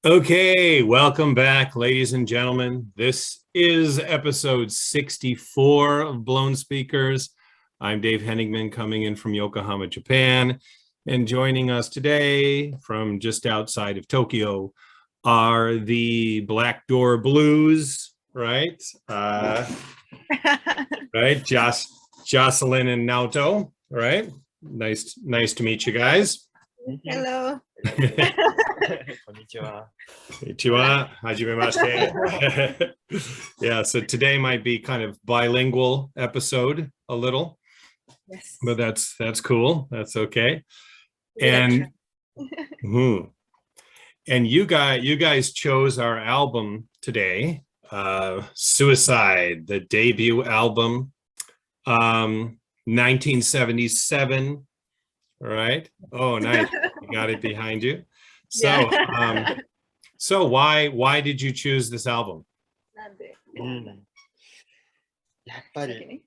Okay, welcome back, ladies and gentlemen. This is episode 64 of Blown Speakers. I'm Dave Hoenigman coming in from Yokohama, Japan. And joining us today from just outside of Tokyo are the BlackDoor Blues, right? Right, Jocelyn and Naoto, right? Nice to meet you guys. Hello. Konnichiwa. Konnichiwa. Hajimemashite. Yeah, so today might be kind of bilingual episode a little. Yes. But that's cool. That's okay. And and you guys chose our album today, Suicide, the debut album, 1977. Right? Oh, nice. You got it behind you. So, Yeah. so why did you choose this album? なんでやっぱり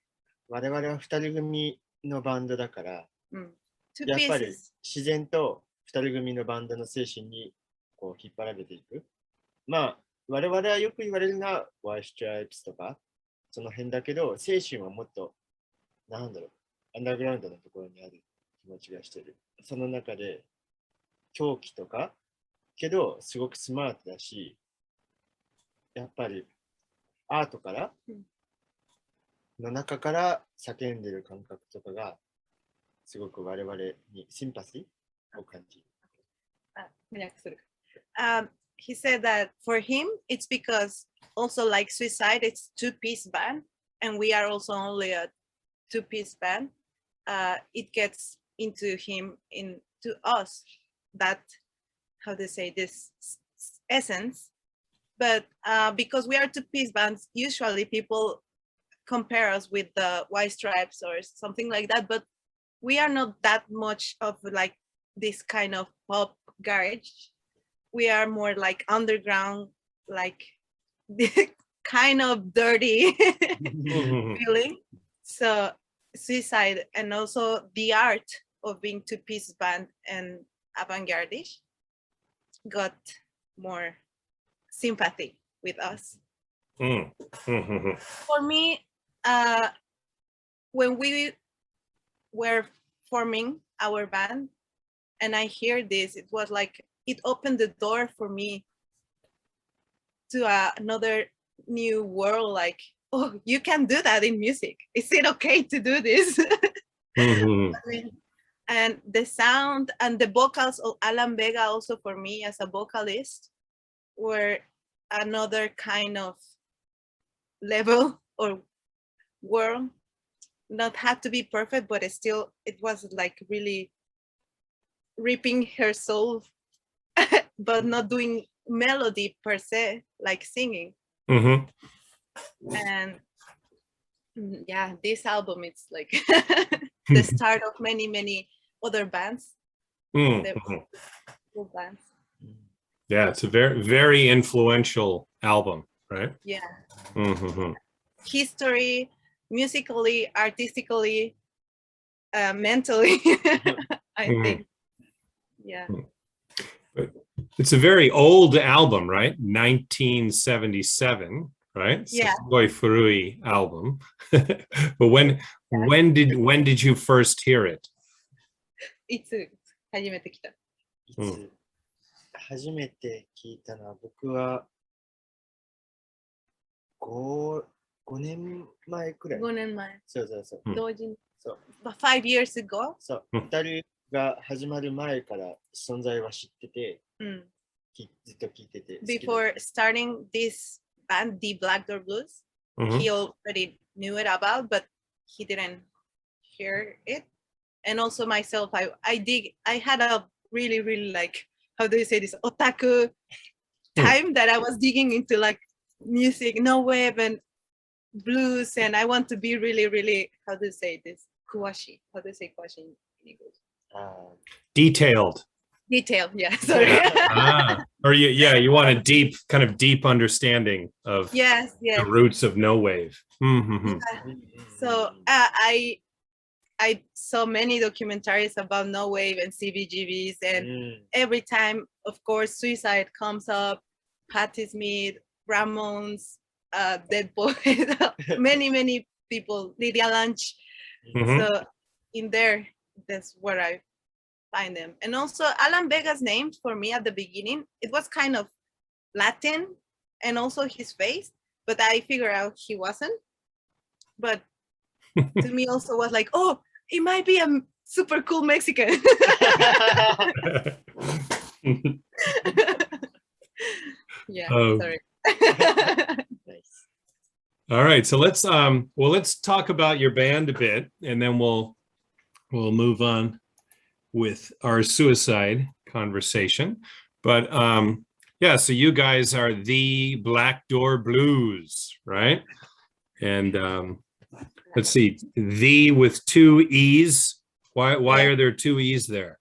我々は二人組のバンドだから、Two やっぱり pieces. 自然と二人組のバンドの精神にこう引っ張られていく。まあ、我々はよく言われるのはワイストライプスとかその辺だけど、精神はもっとなんだろう、アンダーグラウンドのところにある気持ちがしてる。その中で狂気とかけどすごくスマートだし、やっぱりアートからの中から叫んでる感覚とかがすごく我々にシンパシーを感じる。He said that for him, it's because also like Suicide, it's two-piece band, and we are also only a two-piece band. It gets into us that, how to say this, essence. But because we are two-piece bands, usually people compare us with the White Stripes or something like that, but we are not that much of like this kind of pop garage. We are more like underground, like kind of dirty feeling. So Suicide and also the art of being two-piece band and avant-garde-ish got more sympathy with us. For me, when we were forming our band and I hear this, it was like it opened the door for me to another new world, like, oh, you can do that in music. Is it okay to do this? And the sound and the vocals of Alan Vega also for me as a vocalist were another kind of level or world. Not had to be perfect, but it was like really ripping her soul, but not doing melody per se, like singing. And yeah, this album, it's like the start of many other bands. Cool bands. Yeah, it's a very influential album, right? Yeah. History, musically, artistically, mentally, I think. Yeah. It's a very old album, right? 1977, right? Yeah. Sugoi furui album. But when did you first hear it? いつ初めて来た？いつ初めて聞いたのは僕は5年前くらい。5年前。そう。同時に。そう。5 years ago? そう。2人が始まる前から存在は知ってて、ずっと聞いてて。Before starting this band, the BlackDoor Blues, he already knew it about, but he didn't hear it. And also myself, I had a really like, how do you say this, otaku time that I was digging into like music, no wave and blues, and I want to be really, how do you say this, kuwashi? How do you say kuwashi in English? Detailed. Detail, yeah, sorry. Or you want a deep understanding of the roots of no wave. Yeah. So I saw many documentaries about no wave and CBGBs, and every time of course, Suicide comes up, Patti Smith, Ramones, Dead Poet, many people, Lydia Lunch. Mhm. So in there, that's where I find them. And also Alan Vega's name for me at the beginning, it was kind of Latin and also his face, but I figured out he wasn't. But to me also was like, oh, he might be a super cool Mexican. Yeah, Oh. sorry. Nice. All right, so let's talk about your band a bit, and then we'll move on with our suicide conversation. But yeah, so you guys are the BlackDoor Blues, right? And let's see, the with two E's. Why Yeah. are there two E's there?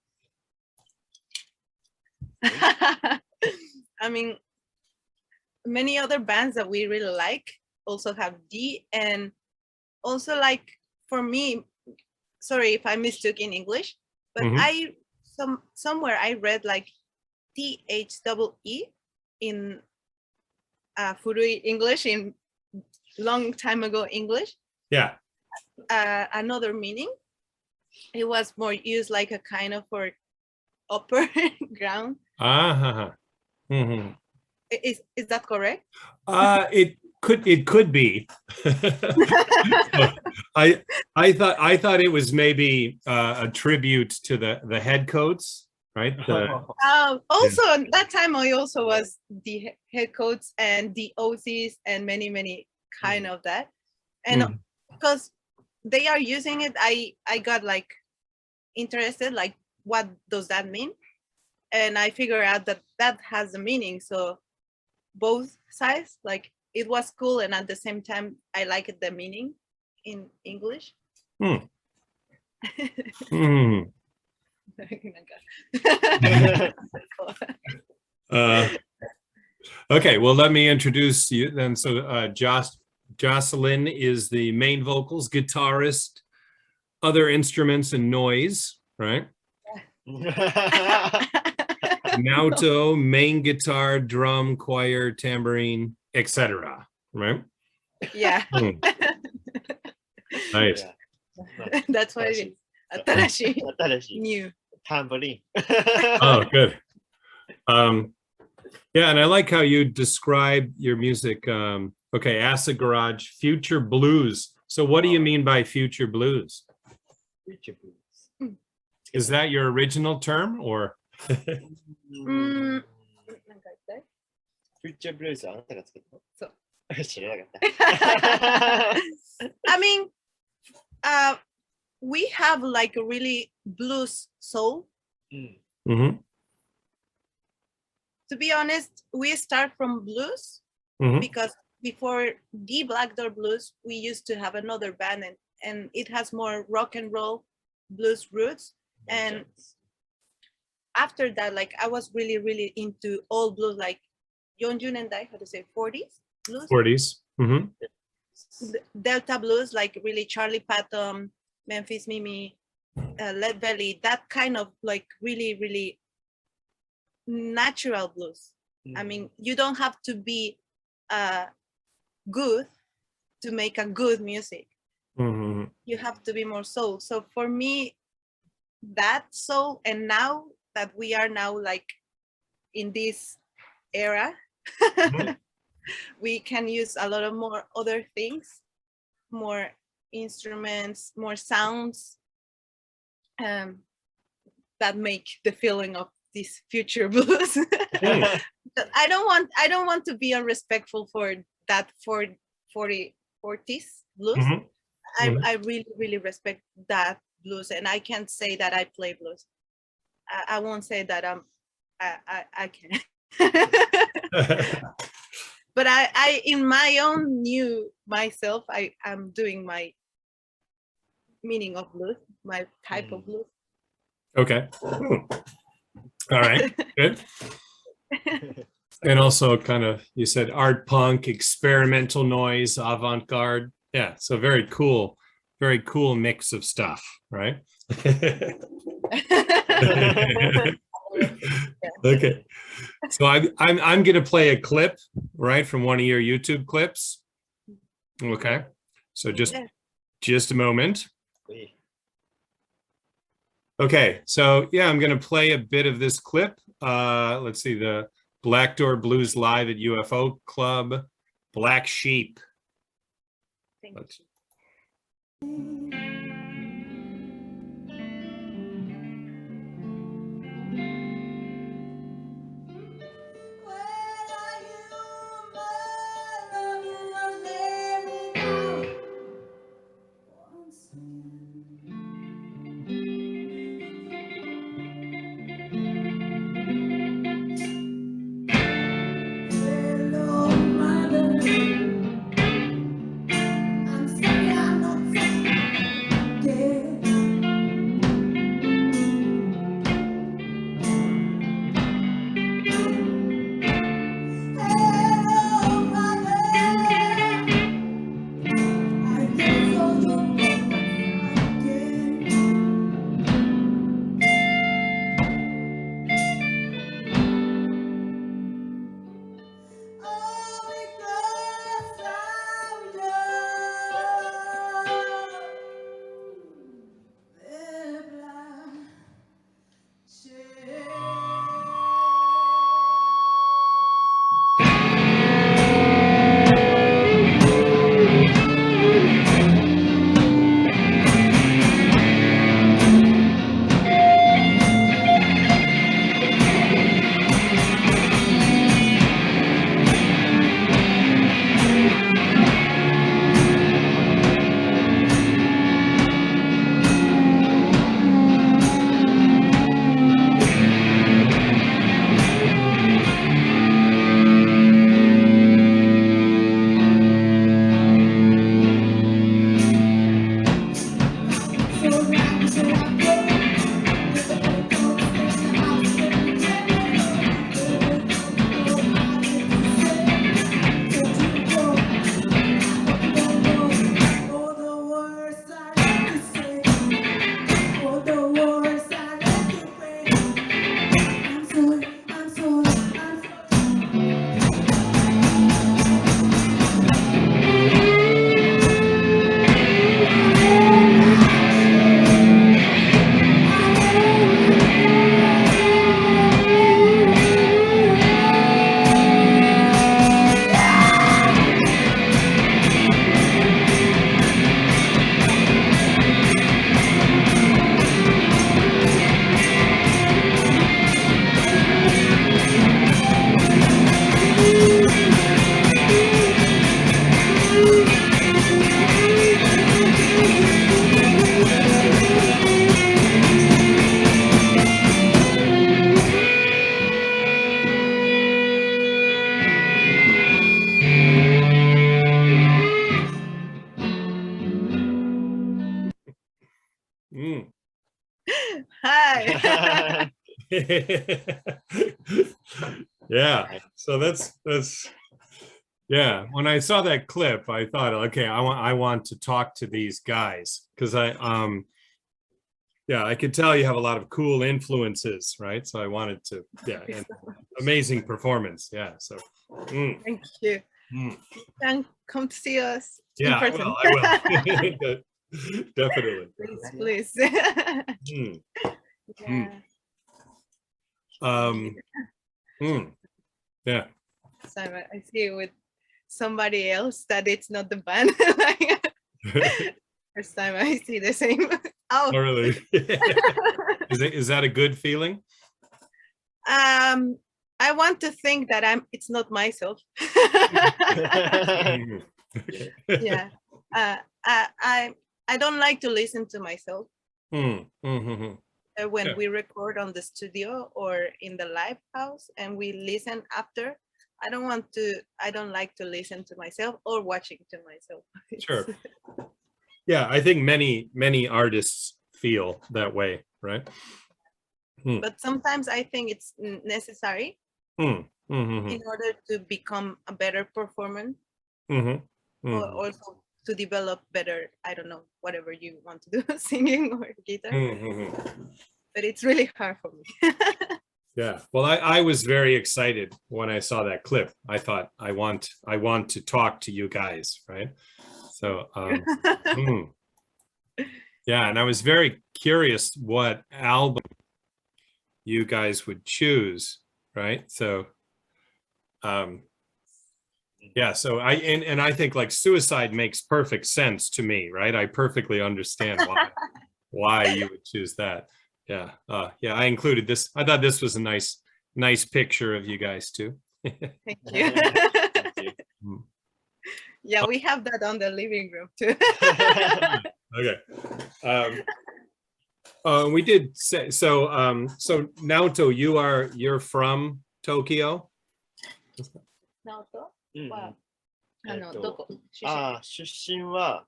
I mean, many other bands that we really like also have D, and also like for me, sorry if I mistook in English, but Mhm. somewhere I read like THEE in Furui English, in long time ago English, Yeah. another meaning. It was more used like a kind of for upper ground. Uh-huh. Mhm. Is that correct? It could be. I thought it was maybe a tribute to the head coats, right? Also at that time I also was the head coach and the OCs and many kind of that. And because they are using it, I got like interested, like what does that mean? And I figured out that that has a meaning. So both sides, like it was cool, and at the same time I liked the meaning in English. Hmm. Hmm. Okay, well, let me introduce you then. So Jocelyn is the main vocals, guitarist, other instruments, and noise, right? Nauto, main guitar, drum, choir, tambourine, etc. Right? Yeah. Nice. That's what it is. Atarashi. New. Tambourine. Oh, good. Yeah, and I like how you describe your music. Okay, Acid Garage, future blues. So what do you mean by future blues? Future blues. Is that your original term or? Future blues はあなたが作ったの？そう。知らなかった。I mean, we have like a really blues soul. Mm-hmm. To be honest, we start from blues because before the BlackDoor Blues, we used to have another band, and it has more rock and roll blues roots. And after that, like I was really into all blues, like Yeonjun and I, how to say, 40s blues? 40s. Mm-hmm. Delta blues, like really Charlie Patton, Memphis Mimi, Lead Belly, that kind of like really natural blues. I mean, you don't have to be good to make a good music. You have to be more soul. So for me, that soul, and now that we are now like in this era, we can use a lot of more other things, more instruments, more sounds, that make the feeling of this future blues. I don't want to be unrespectful for that 40s blues. I really respect that blues, and I can't say that I play blues. I won't say that I can. But I in my own new myself, I'm doing my meaning of blues, my type of blues. Okay. All right. Good. And also kind of, you said art punk, experimental noise, avant-garde. Yeah. So very cool mix of stuff, right? Okay. So I'm going to play a clip, right, from one of your YouTube clips. Okay. So just a moment. Okay. So yeah, I'm going to play a bit of this clip. Let's see, the BlackDoor Blues live at UFO Club, Black Sheep. Thank you. Hi. Yeah. So that's yeah. When I saw that clip, I thought, okay, I want to talk to these guys because yeah, I could tell you have a lot of cool influences, right? So I wanted to, yeah, and amazing performance. Yeah. So Thank you. You can come to see us yeah, in person. I will. Definitely. Please. Yeah. Yeah. Simon, I see it with somebody else that it's not the band. First time I see the same. Oh, really? Is that a good feeling? I want to think that it's not myself. Yeah. I don't like to listen to myself. When we record on the studio or in the live house and we listen after, I don't like to listen to myself or watching to myself. Sure. Yeah, I think many artists feel that way, right? But sometimes I think it's necessary in order to become a better performer, or also to develop better, I don't know, whatever you want to do, singing or guitar. But it's really hard for me. Yeah. Well, I was very excited when I saw that clip. I thought I want to talk to you guys, right? So hmm. Yeah, and I was very curious what album you guys would choose, right? So yeah, so I think like Suicide makes perfect sense to me, right? I perfectly understand why you would choose that. Yeah. Yeah, I included this. I thought this was a nice picture of you guys too. Thank you. Thank you. Yeah, we have that on the living room too. Okay. We did say so. So Naoto, you're from Tokyo. Naoto? うんうんはえっとどこ？出身。ああ、出身は、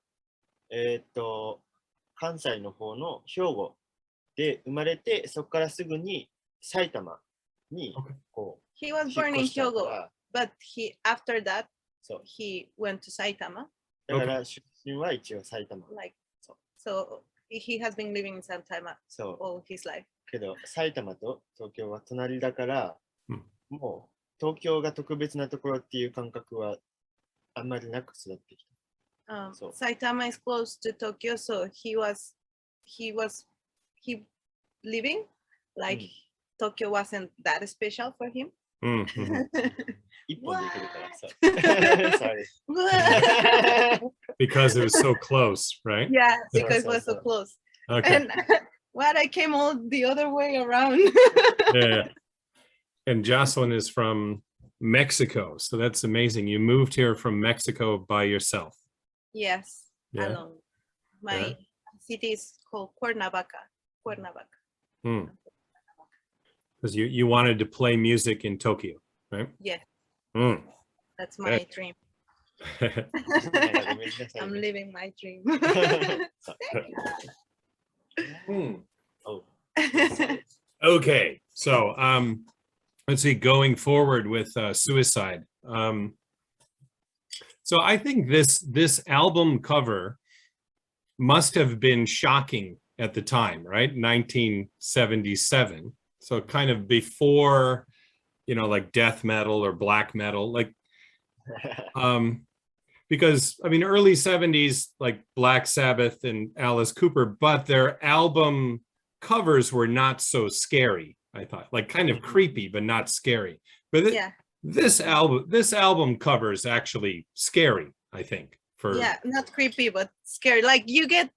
関西の方の兵庫で生まれて、そこからすぐに埼玉に Okay. こ He was う引 born っ in 越したか Hyogo, ら、but after that そう he went to Saitama. だから出身は一応埼玉。 Like so he has been living in Saitama そう all his life. けど埼玉と東京は隣だから、うんもう東京が特別なところっていう感覚はあんまりなく育ってきた。So- Saitama is close to Tokyo, so he living like Tokyo wasn't that special for him. Mhm. 一本で行けるからさ。Sorry. Because it was so close, right? Yeah, because it so, was so so. close. Okay. And what I came all the other way around. Yeah. And Jocelyn is from Mexico, so that's amazing. You moved here from Mexico by yourself. Yes, Yeah. alone. My city is called Cuernavaca. Because you wanted to play music in Tokyo, right? Yes, Mm. that's my dream. ごめんなさい I'm ね living my dream. Hmm. Oh. Okay, so let's see, going forward with Suicide. So I think this album cover must have been shocking at the time, right? 1977. So kind of before, like death metal or black metal, like because I mean early 70s like Black Sabbath and Alice Cooper, but their album covers were not so scary. I thought like kind of creepy but not scary. But Yeah, this album cover is actually scary, I think. For yeah, not creepy but scary. Like you get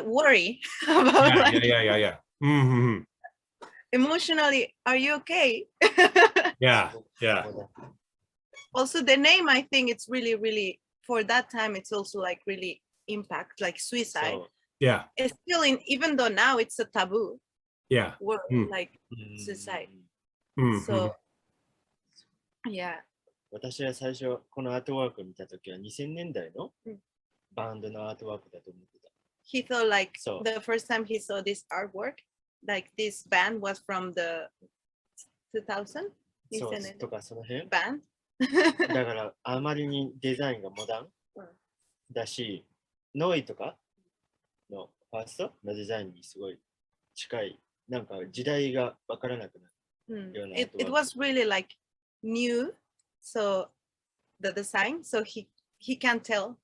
worry about yeah. Mhm. emotionally. Are you okay? Yeah. Also, the name, I think it's really for that time. It's also like really impact like suicide. So, Yeah. It's still even though now it's a taboo Yeah. word, Mm. like suicide. Mhm. So yeah, 私は最初このアートワークを見たときは2000年代のうんバンドのアートワークだと思ってた。 he thought like So- the first time he saw this artwork, like this band was from the 2000そう2000とかその辺 band. だからあまりにデザインがモダンうんだし、ノイとかのファーストのデザインにすごい近い、なんか時代がわからなくなる。You're not It welcome. was really like new, so the design, so he couldn't tell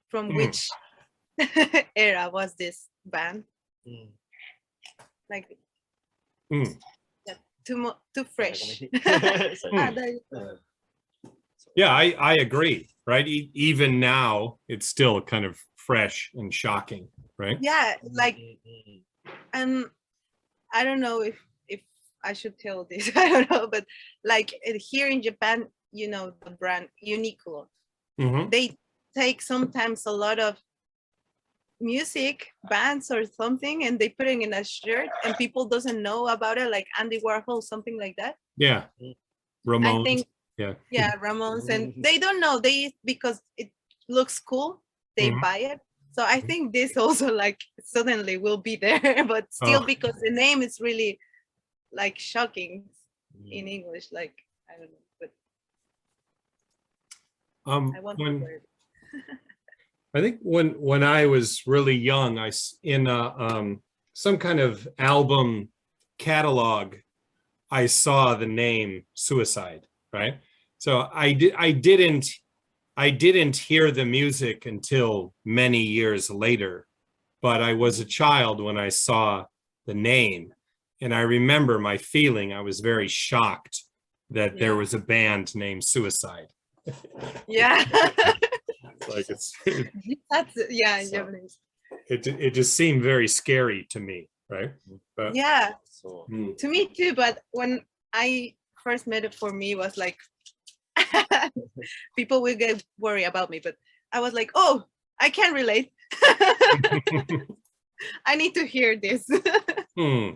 from which era was this band. うん、 Like Mm. too ご fresh. めんね Sorry. あ、大丈夫。うん Yeah, I agree, right? Even now, it's still kind of fresh and shocking, right? Yeah, like うんうん and I don't know if I should tell this. I don't know, but like here in Japan, the brand Uniqlo. Mhm. They take sometimes a lot of music bands or something and they put it in a shirt and people doesn't know about it, like Andy Warhol, something like that. Yeah. Mm. Ramones. I think yeah. Ramones, and they don't know, they because it looks cool, they Mhm. buy it. So I think this also like suddenly will be there, but still Oh. because the name is really like shocking うん in English, like I don't know, but I want to When wear it. I think when I was really young, in some kind of album catalog, I saw the name Suicide, right? So I didn't hear the music until many years later, but I was a child when I saw the name. And I remember my feeling, I was very shocked that there was a band named Suicide. Yeah. Like it's That's in So- Japanese. it just seemed very scary to me, right? But Yeah, So, to me too. But when I first met it, for me was like people will get worried about me, but I was like, oh, I can relate. I need to hear this. hmm.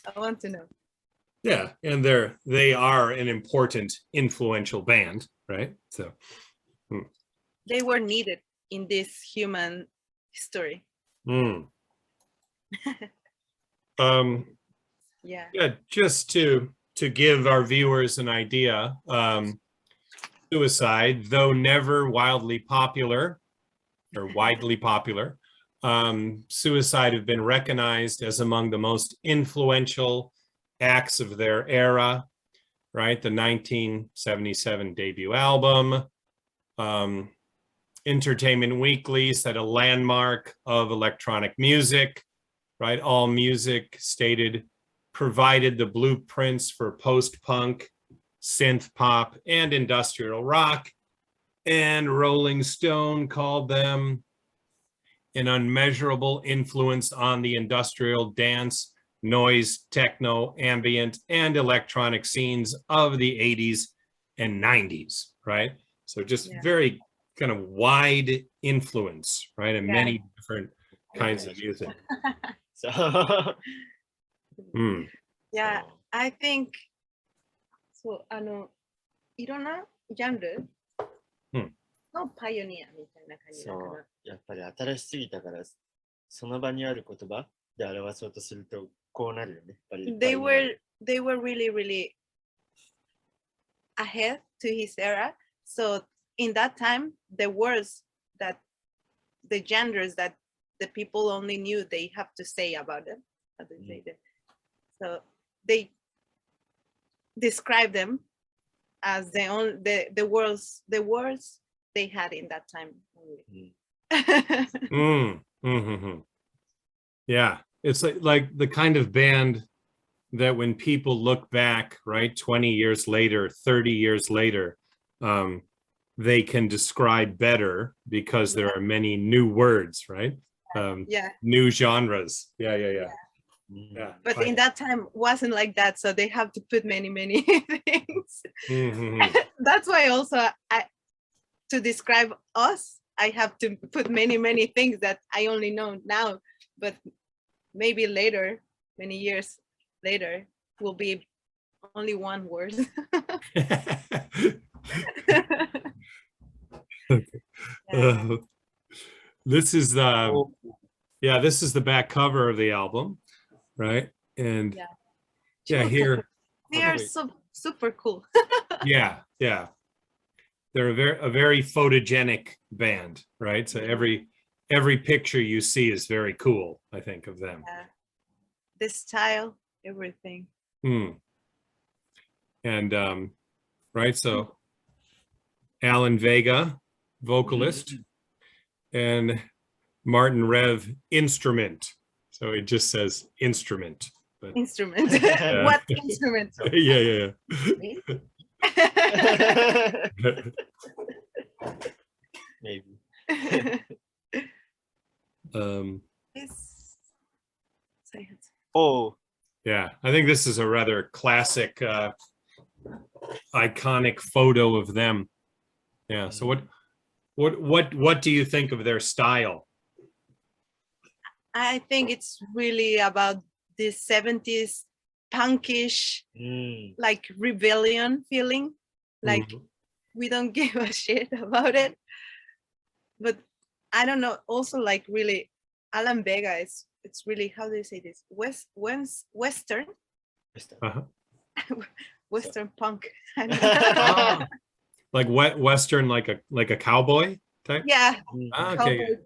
I want to know. Yeah, and they are an important, influential band, right? So They were needed in this human history. mm. Yeah. Yeah, just to give our viewers an idea, Suicide, though never widely popular, Suicide have been recognized as among the most influential acts of their era, right? The 1977 debut album, Entertainment Weekly set a landmark of electronic music, right? All music stated provided the blueprints for post-punk, synth pop, and industrial rock. And Rolling Stone called them an unmeasurable influence on the industrial dance, noise, techno, ambient, and electronic scenes of the 80s and 90s, right? So just very kind of wide influence, right? And many different kinds of music. so Mm. Yeah, I think so. いろんなジャンルのパイオニアみたいな感じだかそうな。やっぱり新しすぎたから、その場にある言葉で表そうとするとこうなるよね。やっぱり They were really, really ahead to his era. So in that time, the words that the genders that the people only knew they have to say about them. How do you say that? So they describe them as the words they had in that time only. Yeah, it's like the kind of band that when people look back, right, 20 years later, 30 years later, they can describe better because there are many new words, right? New genres. Yeah. But in that time wasn't like that, so they have to put many things. That's why also to describe us, I have to put many things that I only know now, but maybe later, many years later, will be only one word. This is this is the back cover of the album, right? And here they are so super cool. yeah, they're a very photogenic band, right? So every picture you see is very cool, I think, of them. The style, everything. And right, so Alan Vega, vocalist, and Martin Rev, instrument. So it just says instrument. But instrument. What instrument? Yeah. Maybe. Oh. Yeah, I think this is a rather classic, iconic photo of them. Yeah. So what do you think of their style? I think it's really about the 70s punkish, like rebellion feeling. Like we don't give a shit about it. But I don't know. Also, like really, Alan Vega is. It's really, how do you say this? Western. Western punk. Like Western, like a cowboy type. Yeah. Okay. Cowboy,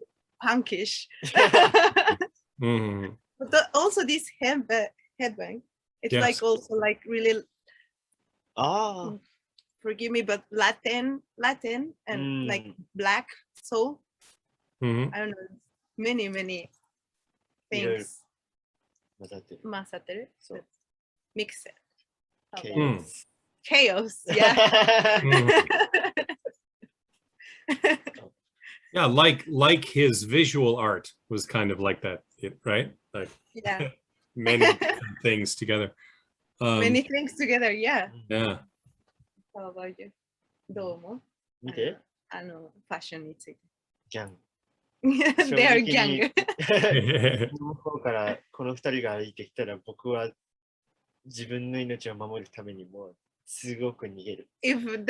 punkish. But also this headbang. It's Yes. like also like really, ああ、 forgive me, but Latin and like black soul. Mhm. I don't know, many いろいろ things 混ざってる。 masateru, そう mix it. How about Mm. chaos, yeah. Mhm. Yeah, like his visual art was kind of like that, right? Like Yeah, many different things together. many things together, yeah. Yeah. How about you? どう思う？見て、ファッションについて。ギャン。 They are gang. 向こうからこの二人が歩いてきたら僕は自分の命を守るためにもうすごく逃げる。If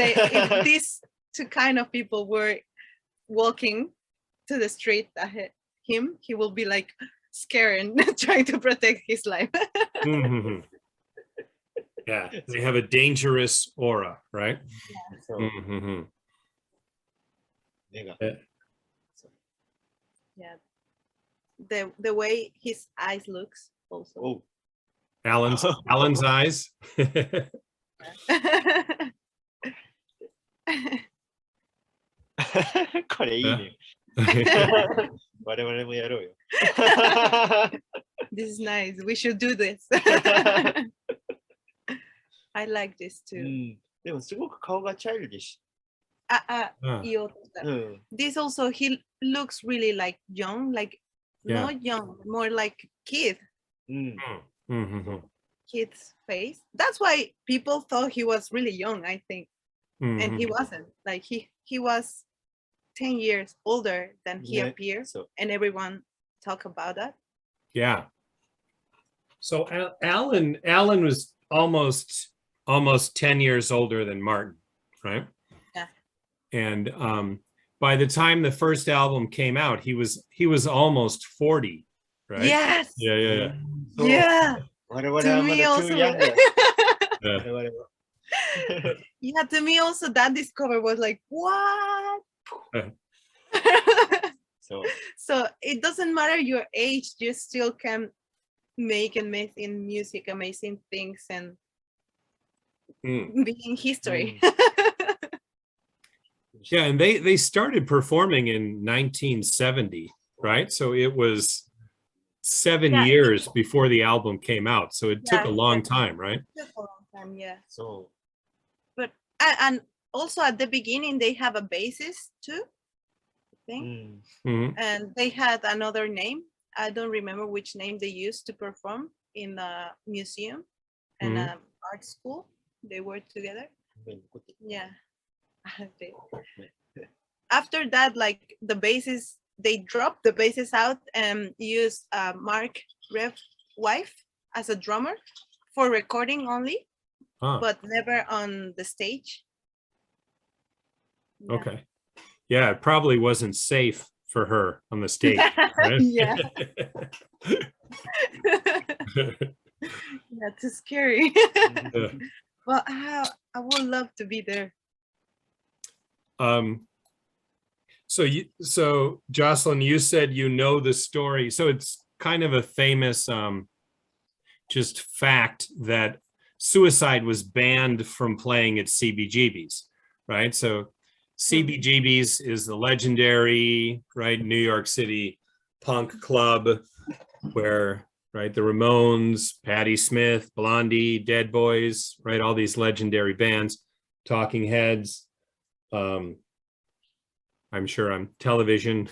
these two kind of people were walking to the street ahead him, he will be like scared and trying to protect his life. Mhm. Yeah, they have a dangerous aura, right? そう、 Mhm. 目が。 Yeah. The way his eyes looks also. おう Alan's eyes. これいいね。我々もやろうよ。 This is nice. We should do this. I like this う too. ん、でもすごく顔がチャイルディッシ Ah. 言おうとした。ュ。うん、 This also he looks really like young, like Yeah. not young, more like kid. うん、 Mhm. Kid's face. That's why people thought he was really young, I think. And he Mhm. wasn't. Like he was 10 years older than he Yeah, appeared, so and everyone talk about that. Yeah. So Alan was almost 10 years older than Martin, right? Yeah. And by the time the first album came out, he was almost 40, right? Yes. Yeah. そう Yeah. 我々 To はま me だ also. too young だ。 Yeah. 我々は。 Yeah, to me also that discover was like, what? そう。 So it doesn't matter your age, you still can make amazing music, amazing things, and Mm. be in history. Yeah, and they started performing in 1970, right? So it was 7 Yeah. years before the album came out. So it took Yeah, a long yeah. time, right? Took a long time, yeah. そ But and also at the beginning they have a bassist too, I う。う think, ん。 Mhm. and they had another name. I don't remember which name they used to perform in a museum and Mhm. art school. They were together. 目に残ってる Yeah. They- After that, like the bassist, they dropped the bassist out and used Mark Rev wife as a drummer for recording only, Huh. but never on the stage. Yeah. Okay. Yeah, it probably wasn't safe for her on the stage, right? Yeah. Yeah, too scary. うん Well, I would love to be there. So Jocelyn, you said you know the story. So it's kind of a famous just fact that Suicide was banned from playing at CBGB's, right? So CBGB's is the legendary, right, New York City punk club where, right, the Ramones, Patti Smith, Blondie, Dead Boys, right, all these legendary bands, Talking Heads, I'm sure on television,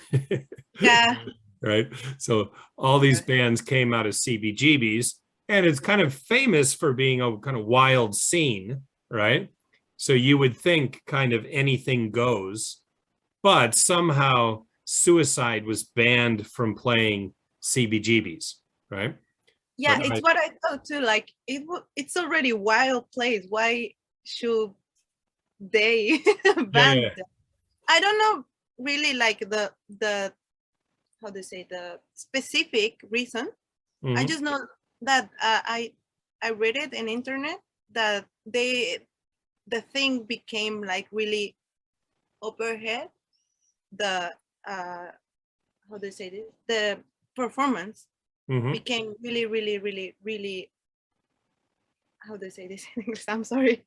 Yeah. right? So all these bands came out of CBGB's, and it's kind of famous for being a kind of wild scene, right? So you would think kind of anything goes, but somehow Suicide was banned from playing CBGB's, right? Yeah, But it's what I thought too. Like it's already wild place. Why should they ban Yeah. them? I don't know really like the how to say the specific reason. I Mhm. just know that I read it in internet that the thing became like really overhead. The how do you say this? The performance Mhm. became really how do I say this in English? I'm sorry.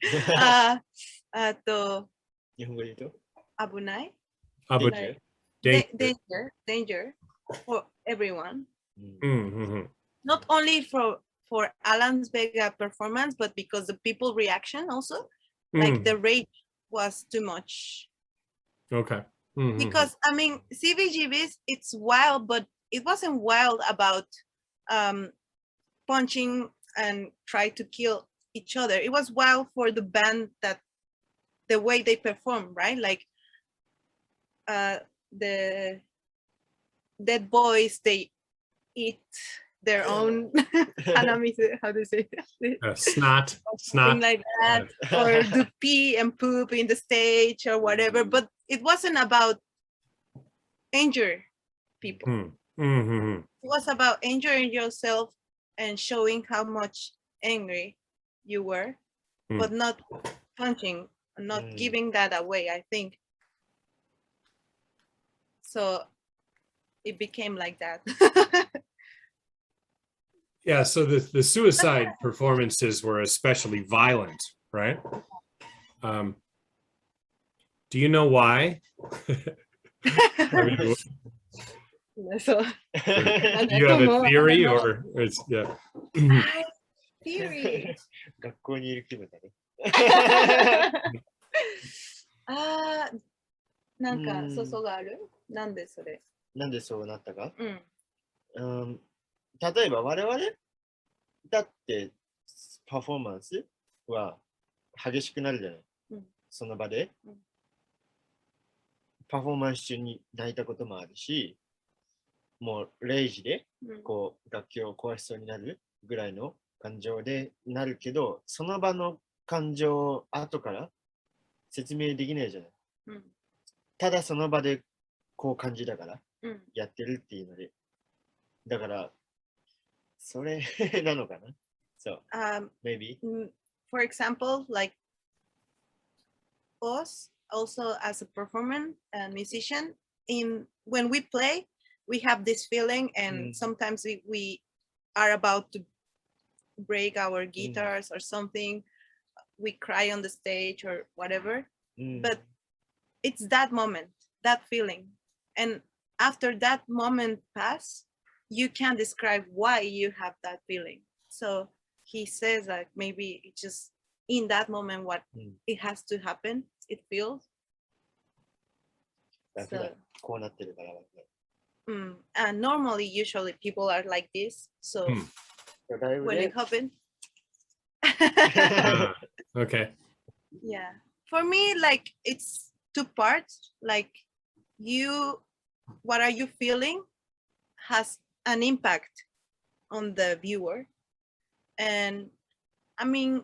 日本語で言うと危ない Abu- Like, danger. danger for everyone. Mhm. Not only for Alan's Vega performance, but because the people reaction also, like Mm. the rage was too much. Okay. Mhm. Because I mean, CBGBs, it's wild, but it wasn't wild about punching and try to kill each other. It was wild for the band, that the way they perform, right? Like the dead boys, they eat their own hanamizu, how do you say that? Snot. Something Snot. like that, or do pee and poop in the stage or whatever, but it wasn't about injure people. Mm. Mhm. It was about injuring yourself and showing how much angry you were, but not punching, not giving that away, I think. So it became like that. Yeah, so the suicide performances were especially violent, right? Do you know why? I mean, So, do you have a theory, or it's yeah? theory. 学校にいる気分だね。なんか想像がある？なんでそれ？なんでそうなったか、うん。例えば我々だってパフォーマンスは激しくなるじゃない、その場で、パフォーマンス中に泣いたこともあるし、もう0時でこう楽器を壊しそうになるぐらいの感情でなるけど、その場の感情を後から説明できないじゃない、ただその場でこう感じだからやってるっていうので、だからそれなのかな。So, maybe. For example, like us, also as a performer and musician, when we play, we have this feeling, and sometimes we are about to break our guitars or something. We cry on the stage or whatever, but it's that moment, that feeling, and after that moment pass, you can describe why you have that feeling. So he says that maybe it's just in that moment what it has to happen, it feels. So, こうなってるから。and normally, usually people are like this. So when it happened, okay. yeah, for me, like it's two parts. Like what are you feeling has an impact on the viewer, and I mean,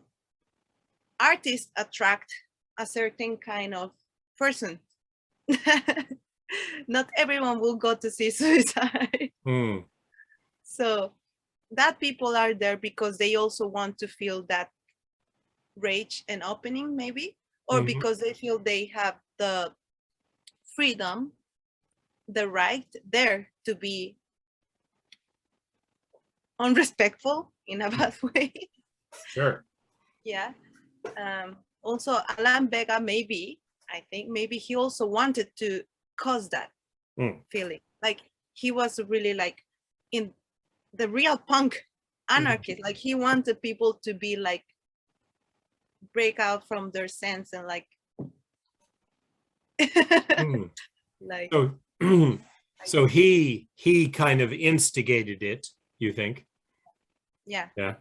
artists attract a certain kind of person. Not everyone will go to see suicide. So that people are there because they also want to feel that rage and opening, maybe, or because they feel they have the freedom, the right there to be unrespectful in a bad way. Sure. Yeah. Also, Alan Vega, maybe, I think, maybe he also wanted to cause that feeling. Like he was really like in the real punk anarchist. Like he wanted people to be like, break out from their sense and like, like. So he kind of instigated it, you think? Yeah. Yeah.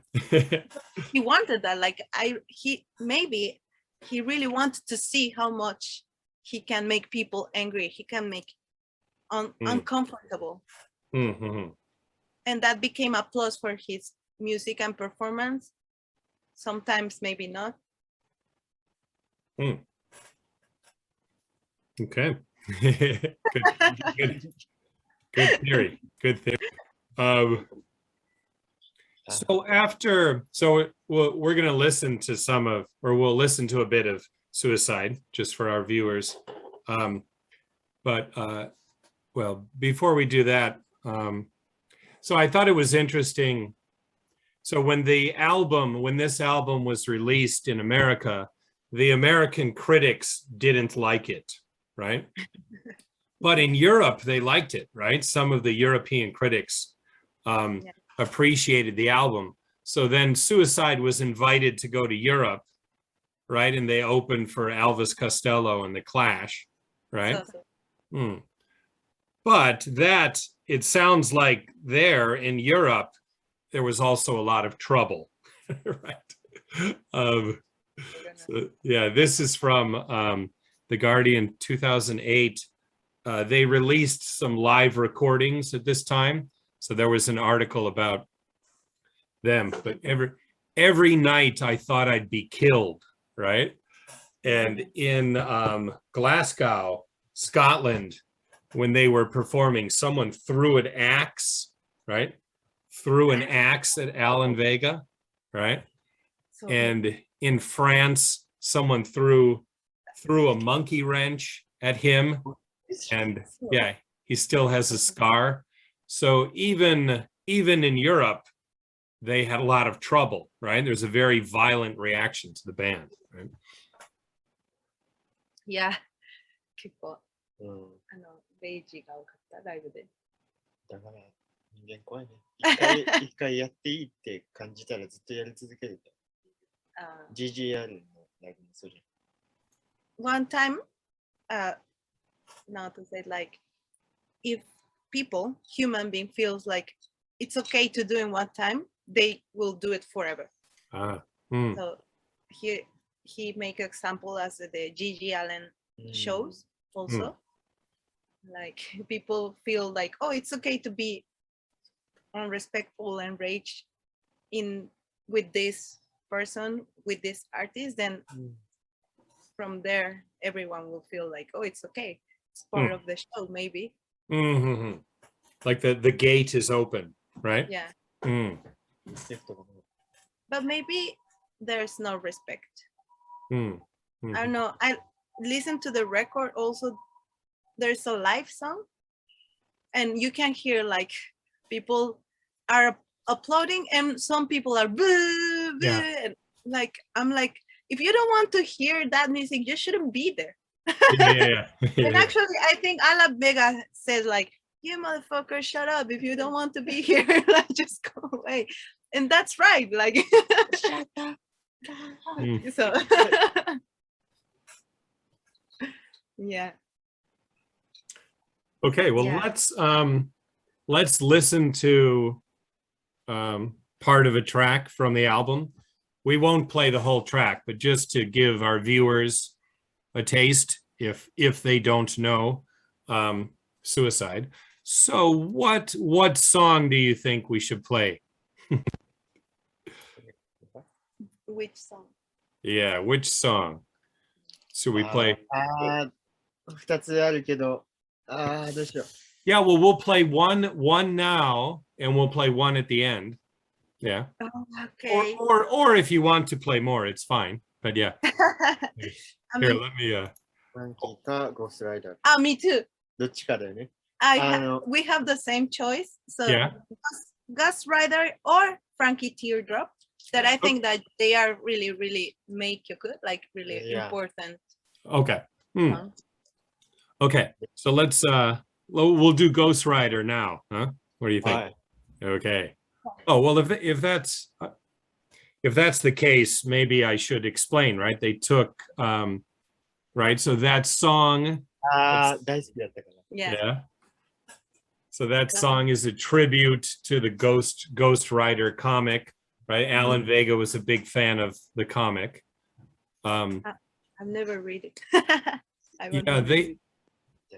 He wanted that. Like he really wanted to see how much he can make people angry. He can make uncomfortable. And that became a plus for his music and performance. Sometimes maybe not. Okay. Good theory. Good theory. So we're going to listen to we'll listen to a bit of Suicide just for our viewers. Well, before we do that, so I thought it was interesting. So when this album was released in America, the American critics didn't like it, right? But in Europe, they liked it, right? Some of the European critics appreciated the album. So then Suicide was invited to go to Europe, right? And they opened for Elvis Costello and The Clash, right? But that, it sounds like there in Europe, there was also a lot of trouble, right? So, yeah, this is from The Guardian 2008. They released some live recordings at this time. So there was an article about them, but every night I thought I'd be killed, right? And in Glasgow, Scotland, when they were performing, someone threw an axe, right? Threw an axe at Alan Vega, right? And in France, someone threw a monkey wrench at him. And yeah, he still has a scar. So even in Europe, they had a lot of trouble, right? There's a very violent reaction to the band, right? Yeah. 結構、レイジが多かった、ライブで。だから人間怖いね。一回やっていいって感じたらずっとやり続ける。GGR のライブもする。One time, now to say like, if human being feels like it's okay to do in one time, they will do it forever. So he make example as the Gigi Allen shows also. Like people feel like, oh, it's okay to be unrespectful and rage with this person, with this artist, then from there everyone will feel like, oh, it's okay, it's part of the show, maybe. Like the gate is open, right? Yeah. But maybe there's no respect. I don't know. I listened to the record also. There's a live song and you can hear like people are applauding and some people are boo, boo. And like I'm like, if you don't want to hear that music, you shouldn't be there. And actually I think Ala Vega says like, you motherfucker, shut up. If you don't want to be here, like just go away. And that's right. Like shut up. So yeah. Okay, well, let's listen to part of a track from the album. We won't play the whole track, but just to give our viewers a taste, if they don't know Suicide. So what song do you think we should play? Which song? Yeah, which song should we play? 2つあるけど、どうしよう。Yeah, well, we'll play one now, and we'll play one at the end. Yeah. Oh, okay. Or if you want to play more, it's fine. But yeah. Here, let me. Frankie か Ghost Rider. Me too. どっちかだよね。We have the same choice. So yeah. Ghost Rider or Frankie Teardrop. That I think that they are really, really make you good, like really important. Okay. Okay. So let's we'll do Ghost Rider now, huh? What do you think? Okay. Oh well, if that's the case, maybe I should explain, right? They took right. So that song. Yeah. So that song is a tribute to the Ghost Rider comic. Right, Alan Vega was a big fan of the comic. I've never read it.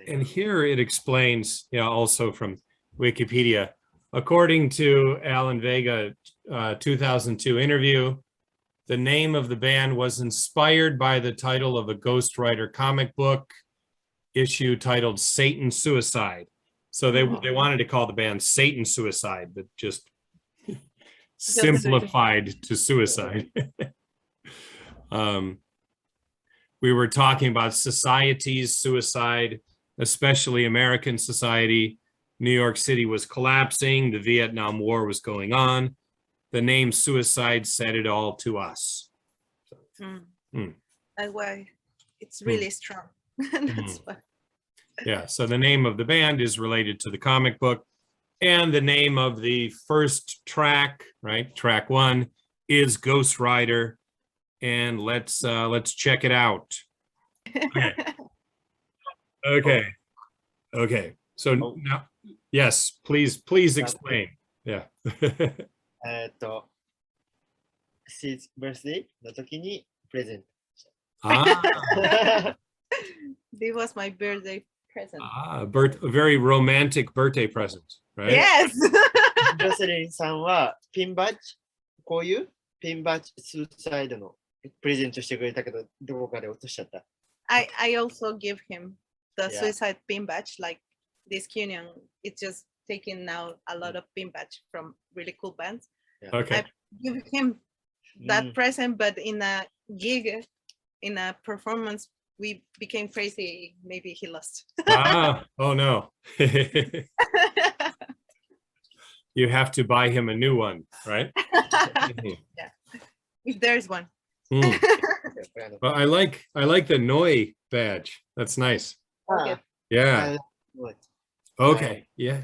And here it explains, also from Wikipedia, according to Alan Vega 2002 interview, the name of the band was inspired by the title of a Ghost Rider comic book issue titled Satan Suicide. So they wanted to call the band Satan Suicide, but just simplified to Suicide. We were talking about society's suicide, especially American society. New York City was collapsing. The Vietnam War was going on. the name Suicide said it all to us. That's why it's really strong. That's why. Yeah, so the name of the band is related to the comic book, and the name of the first track, right? Track 1 is Ghost Rider, and let's check it out. Okay. So now, yes, please explain. Yeah. his birthday の時にプレゼント。Ah, This was my birthday present. a very romantic birthday present, right? Yes. ジョセリンさんはピンバッジ、こういうピンバッジ、スーサイドのプレゼントしてくれたけど、どこかで落としちゃった。I also give him the Yeah. suicide pin badge, like this union. It's just taking now a lot of pin badge from really cool bands. Okay. I give him that present, but in a gig, in a performance, we became crazy. Maybe he lost. Oh no. You have to buy him a new one, right? Yeah, if there's one. Well, I like the Noi badge. That's nice. Okay. Yeah. Okay. Yeah.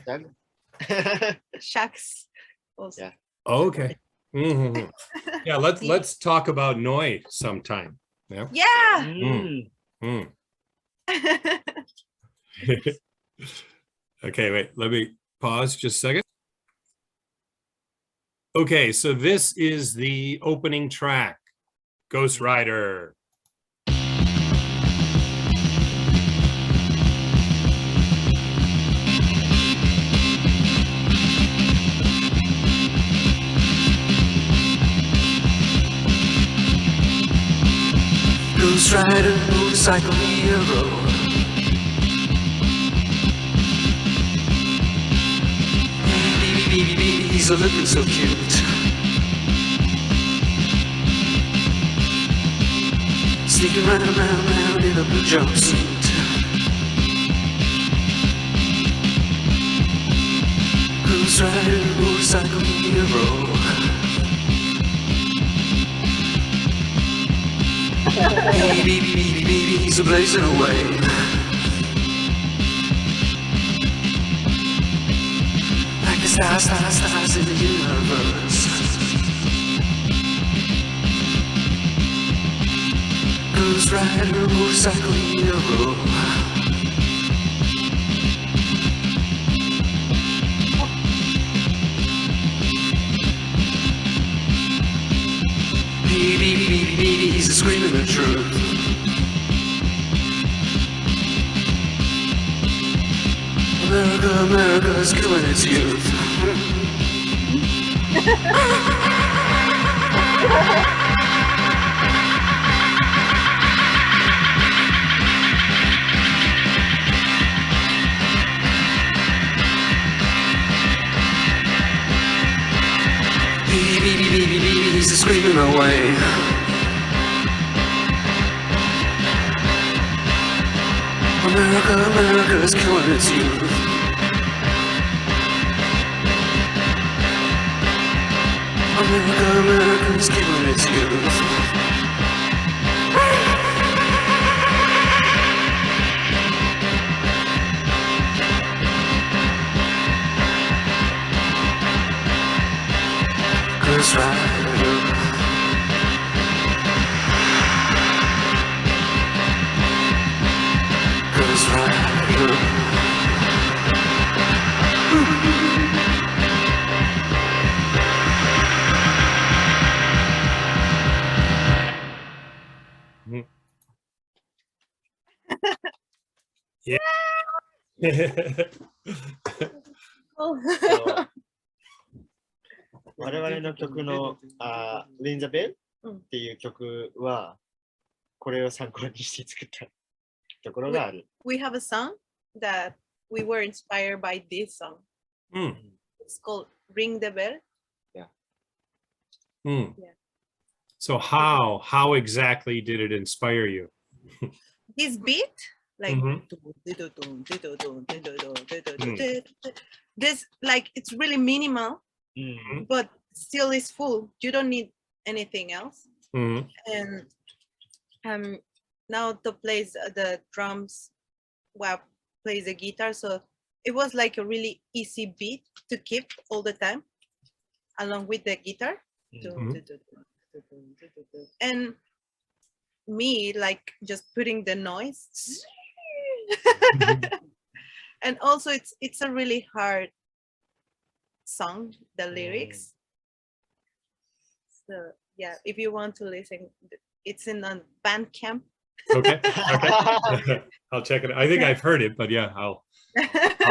Shucks. Also. Yeah. Okay. Yeah. Let's talk about Noi sometime. Yeah. Yeah. Okay. Wait. Let me pause just a second. Okay. So this is the opening track, Ghost Rider. Ghost Rider, motorcycle hero. Baby, he's a looking so cute. Sneaking round in a blue jumpsuit. Ghost Rider, motorcycle hero. Baby, he's a blazing away. Like the stars in the universe. Ghost Rider, motorcycle hero. Baby, he's screaming the truth. America's killing its youth. Baby, he's screaming away. America's killing its youth. America's killing its youth. Ghost Rider. Ghost Rider. Yeah. 我々の曲のRing the Bell っていう曲はこれを参考にして作ったところがある。We have a song that we were inspired by this song. It's called Ring the Bell. Yeah. Yeah. So how exactly did it inspire you? This beat, like this, like it's really minimal, but still is full. You don't need anything else. Mhm. And now to plays the drums, while plays the guitar. So it was like a really easy beat to keep all the time, along with the guitar. And me like just putting the noise. And also it's a really hard song, the lyrics. So yeah, if you want to listen, it's in a Bandcamp. Okay. Okay. I'll check it. I think I've heard it, but yeah, I'll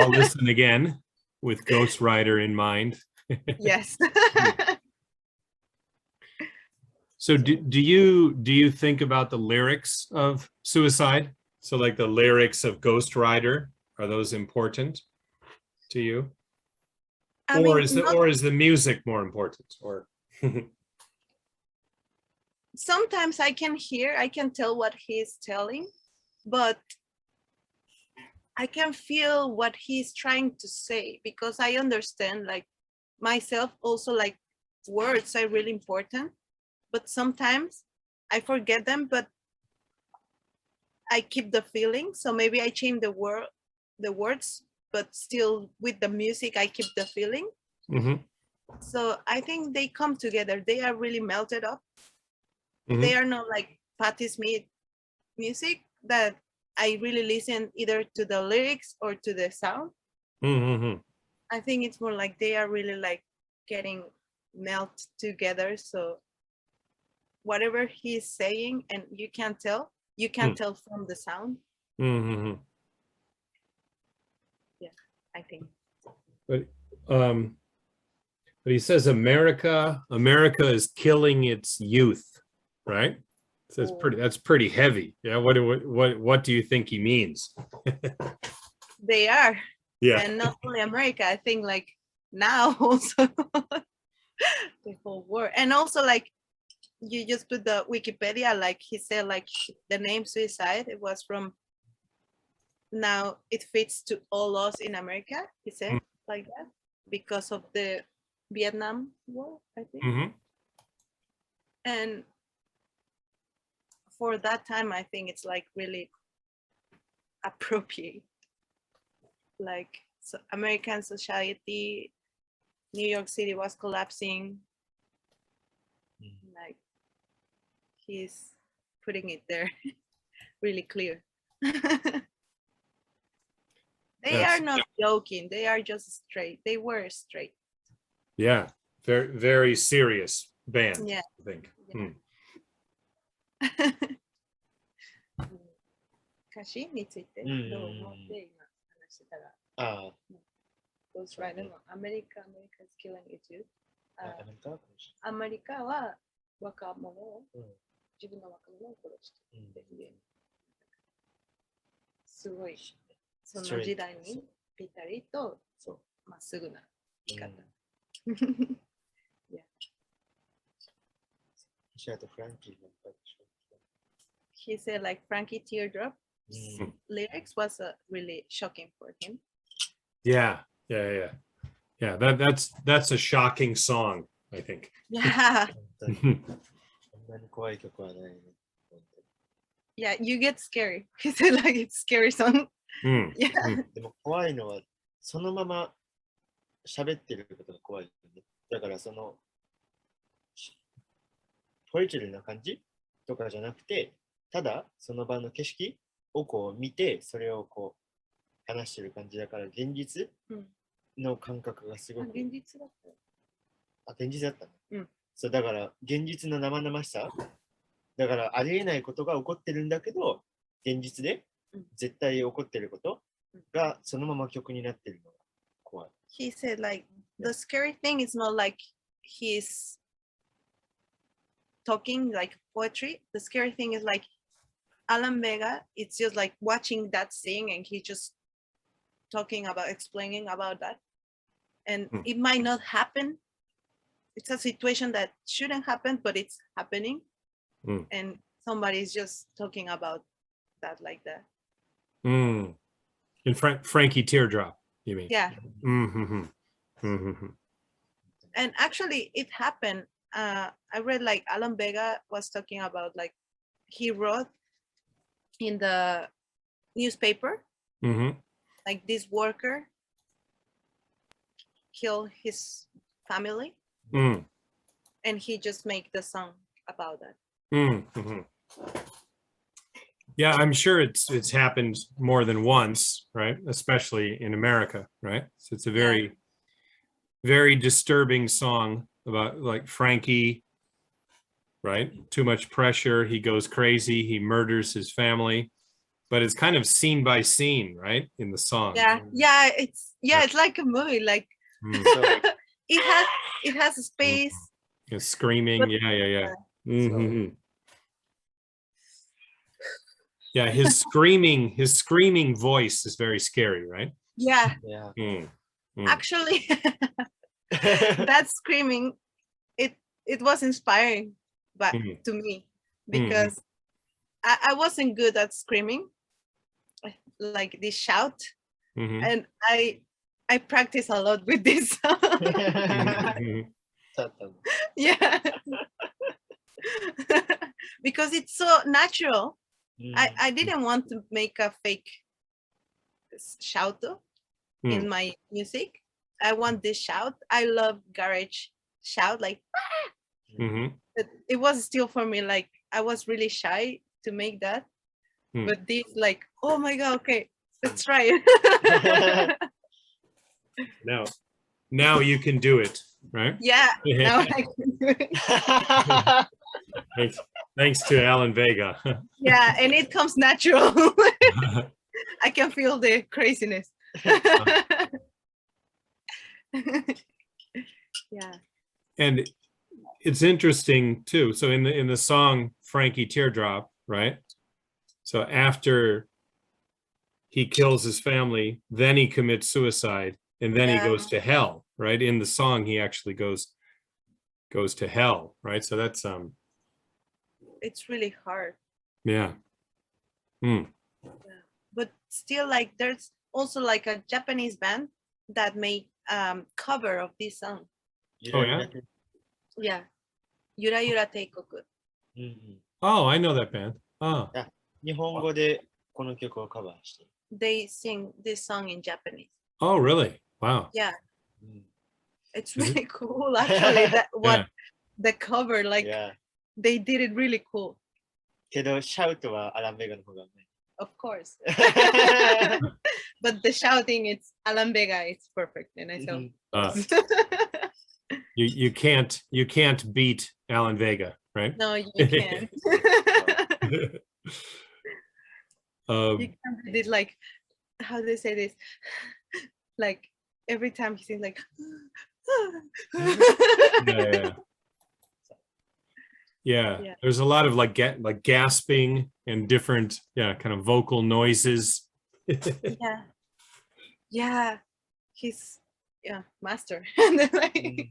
listen again with Ghost Rider in mind. Yes. So do you think about the lyrics of Suicide? So like the lyrics of Ghost Rider, are those important to you? I mean, Or is the music more important? Or sometimes I can tell what he's telling, but I can feel what he's trying to say, because I understand, like myself also, like words are really important, but sometimes I forget them, but I keep the feeling. So maybe I change the words, but still with the music, I keep the feeling. Mhm. So I think they come together. They are really melted up. Mhm. They are not like Patti Smith music that I really listen either to the lyrics or to the sound. Mhm. I think it's more like they are really like getting melt together. So whatever he's saying, and you can tell from the sound. Mhm. I think. But he says America is killing its youth, right? So that's pretty heavy. Yeah. What do you think he means? They are. Yeah. And not only America, I think like now also the whole world. And also like you just put the Wikipedia, like he said, like the name Suicide, it was from, now it fits to all us in America, he said, like that, because of the Vietnam War, I think. Mhm. And for that time, I think it's like really appropriate. Like, so American society, New York City was collapsing. Like, he's putting it there really clear. They are not joking. They are just straight. They were straight. Yeah. Very, very serious band, Yeah. I think. Yeah. 歌詞についてどう思って今話してたら、Ghost Rider のアメリカ is killing it too。アメリカは若者を、自分の若者を殺してっていう、すごいその時代にぴったりとまっすぐな生き方。He said like Frankie Teardrop lyrics was really shocking for him. Yeah. That's a shocking song, I think. Yeah. Yeah, you get scary. He said like it's scary song. Yeah. でも怖いのはそのまま喋ってることが怖いよね。だからそのポエチュルな感じとかじゃなくて、ただその場の景色をこう見て、それをこう話してる感じだから、現実の感覚がすごく。現実だった。現実だったの。そうだから現実の生々しさ。だからありえないことが起こってるんだけど、現実で絶対起こってることがそのまま曲になってるのが怖い。He said like the scary thing is not like he's talking like poetry. The scary thing is like Alan Vega, it's just like watching that scene and he's just talking about, explaining about that. And it might not happen. It's a situation that shouldn't happen, but it's happening. And somebody's just talking about that like that. In Frankie Teardrop, you mean? Yeah. And actually, it happened. I read like Alan Vega was talking about like he wrote in the newspaper Mm-hmm. like this worker killed his family, Mm. and he just make the song about that. Mm-hmm. Yeah, I'm sure it's happened more than once, right? Especially in America, right? So it's a very, very disturbing song about like Frankie, right? Too much pressure. He goes crazy. He murders his family, but it's kind of scene by scene, right? In the song. Yeah, it's like a movie. Like Mm. it has a space. It's screaming. But- Yeah. So, Mhm. Yeah, his screaming voice is very scary, right? Yeah, yeah. Mm. Mm. actually, that screaming, it was inspiring, but Mm. to me because I wasn't good at screaming, like this shout, Mhm. and I practice a lot with this song. Mhm. だったの Yeah, because it's so natural. I didn't want to make a fake shout in my music. I want this shout. I love garage shout. Like Mhm. it was still for me. Like I was really shy to make that, Mm. but this like, oh my god, okay, let's try it. Now you can do it, right? Yeah, now I can do it. Thanks to Alan Vega. Yeah, and it comes natural. I can feel the craziness. Yeah. And it's interesting too. So in the song Frankie Teardrop, right? So after he kills his family, then he commits suicide, and then he Yeah. goes to hell, right? In the song, he actually goes to hell, right? So that's It's really hard. yeah. Mm. But still, like there's also like a Japanese band that made cover of this song. Oh, yeah? Yeah. Yura Yura Teikoku. うんうん Oh, I know that band. Oh, 日本語でこの曲をカバーしてる。 They sing this song in Japanese. oh, really? Wow. Yeah. うん It's Is it? really cool actually that what Yeah. the cover, like いや they did it really cool. けど、シャウトはアラン・ベガの方がうまい。 Of course. But the shouting, it's Alan Vega, it's perfect. And I saw You can't beat Alan Vega, right? no, you can't. Um, You can't did like how do they say this? Like every time he sings like yeah. Yeah. There's a lot of like gasping and different kind of vocal noises. yeah. He's master. And then, like,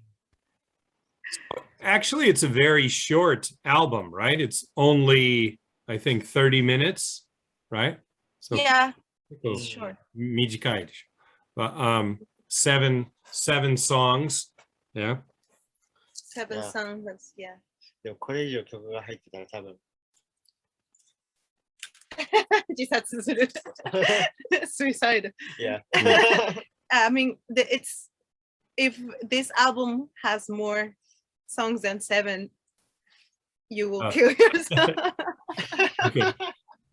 Actually, it's a very short album, right? It's only I think 30 minutes, right? So yeah, 結構 it's short. 短いでしょ。But, seven songs. Yeah. 7 Yeah. songs. Yeah. でもこれ以上曲が入ってたら多分。自殺する Suicide. いや。 I mean, it's if this album has more songs than 7, you will kill yourself. Okay.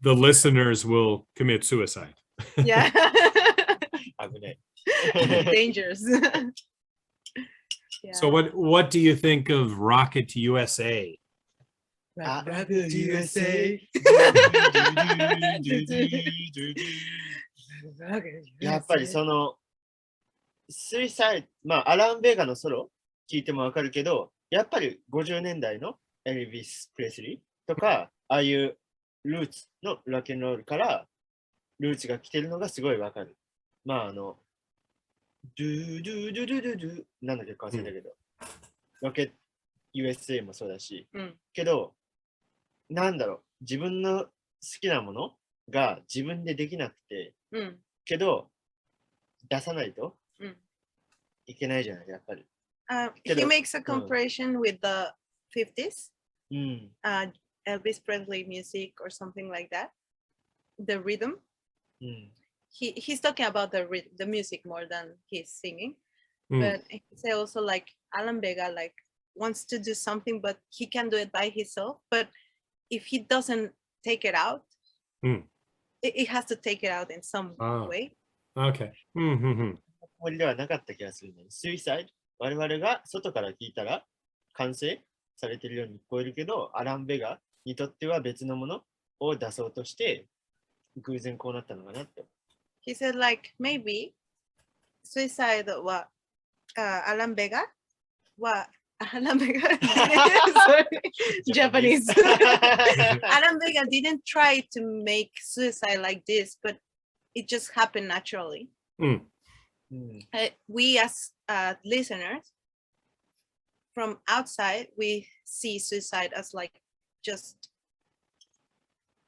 The listeners will commit suicide. Yeah. 危ない。 Dangerous. Yeah. So what do you think of Rocket USA? Rocket USA やっぱりその、スイサイド、まあ、アラン・ベガのソロ聞いてもわかるけど、やっぱり50年代のエルヴィス・プレスリーとか、ああいうルーツのロックンロールからルーツが来てるのがすごいわかる。まあ、ドゥドゥドゥドゥドゥドゥなんだっけか忘れたけど、ロケット USA もそうだし、けど、なんだろう、自分の好きなものが自分でできなくて、けど、出さないといけないじゃない、やっぱり。He makes a comparison with the 50s, うん。 Elvis Presley music or something like that. The rhythm. うん。 He's talking about the music more than he's singing. Mm. But he say also like Alan Vega like wants to do something, but he can do it by himself. But if he doesn't take it out, Mm. it has to take it out in some way. Okay. Mm-hmm. 森ではなかった気がするね。スイサイド。我々が外から聞いたら完成されているように聞こえるけど、アラン・ベガにとっては別のものを出そうとして、偶然こうなったのかなって。He said like maybe suicide は、Alan Vega はAlan Vega sorry, Japanese. Alan Vega didn't try to make suicide like this, but it just happened naturally. Mm. うん。 We as listeners from outside, we see suicide as like just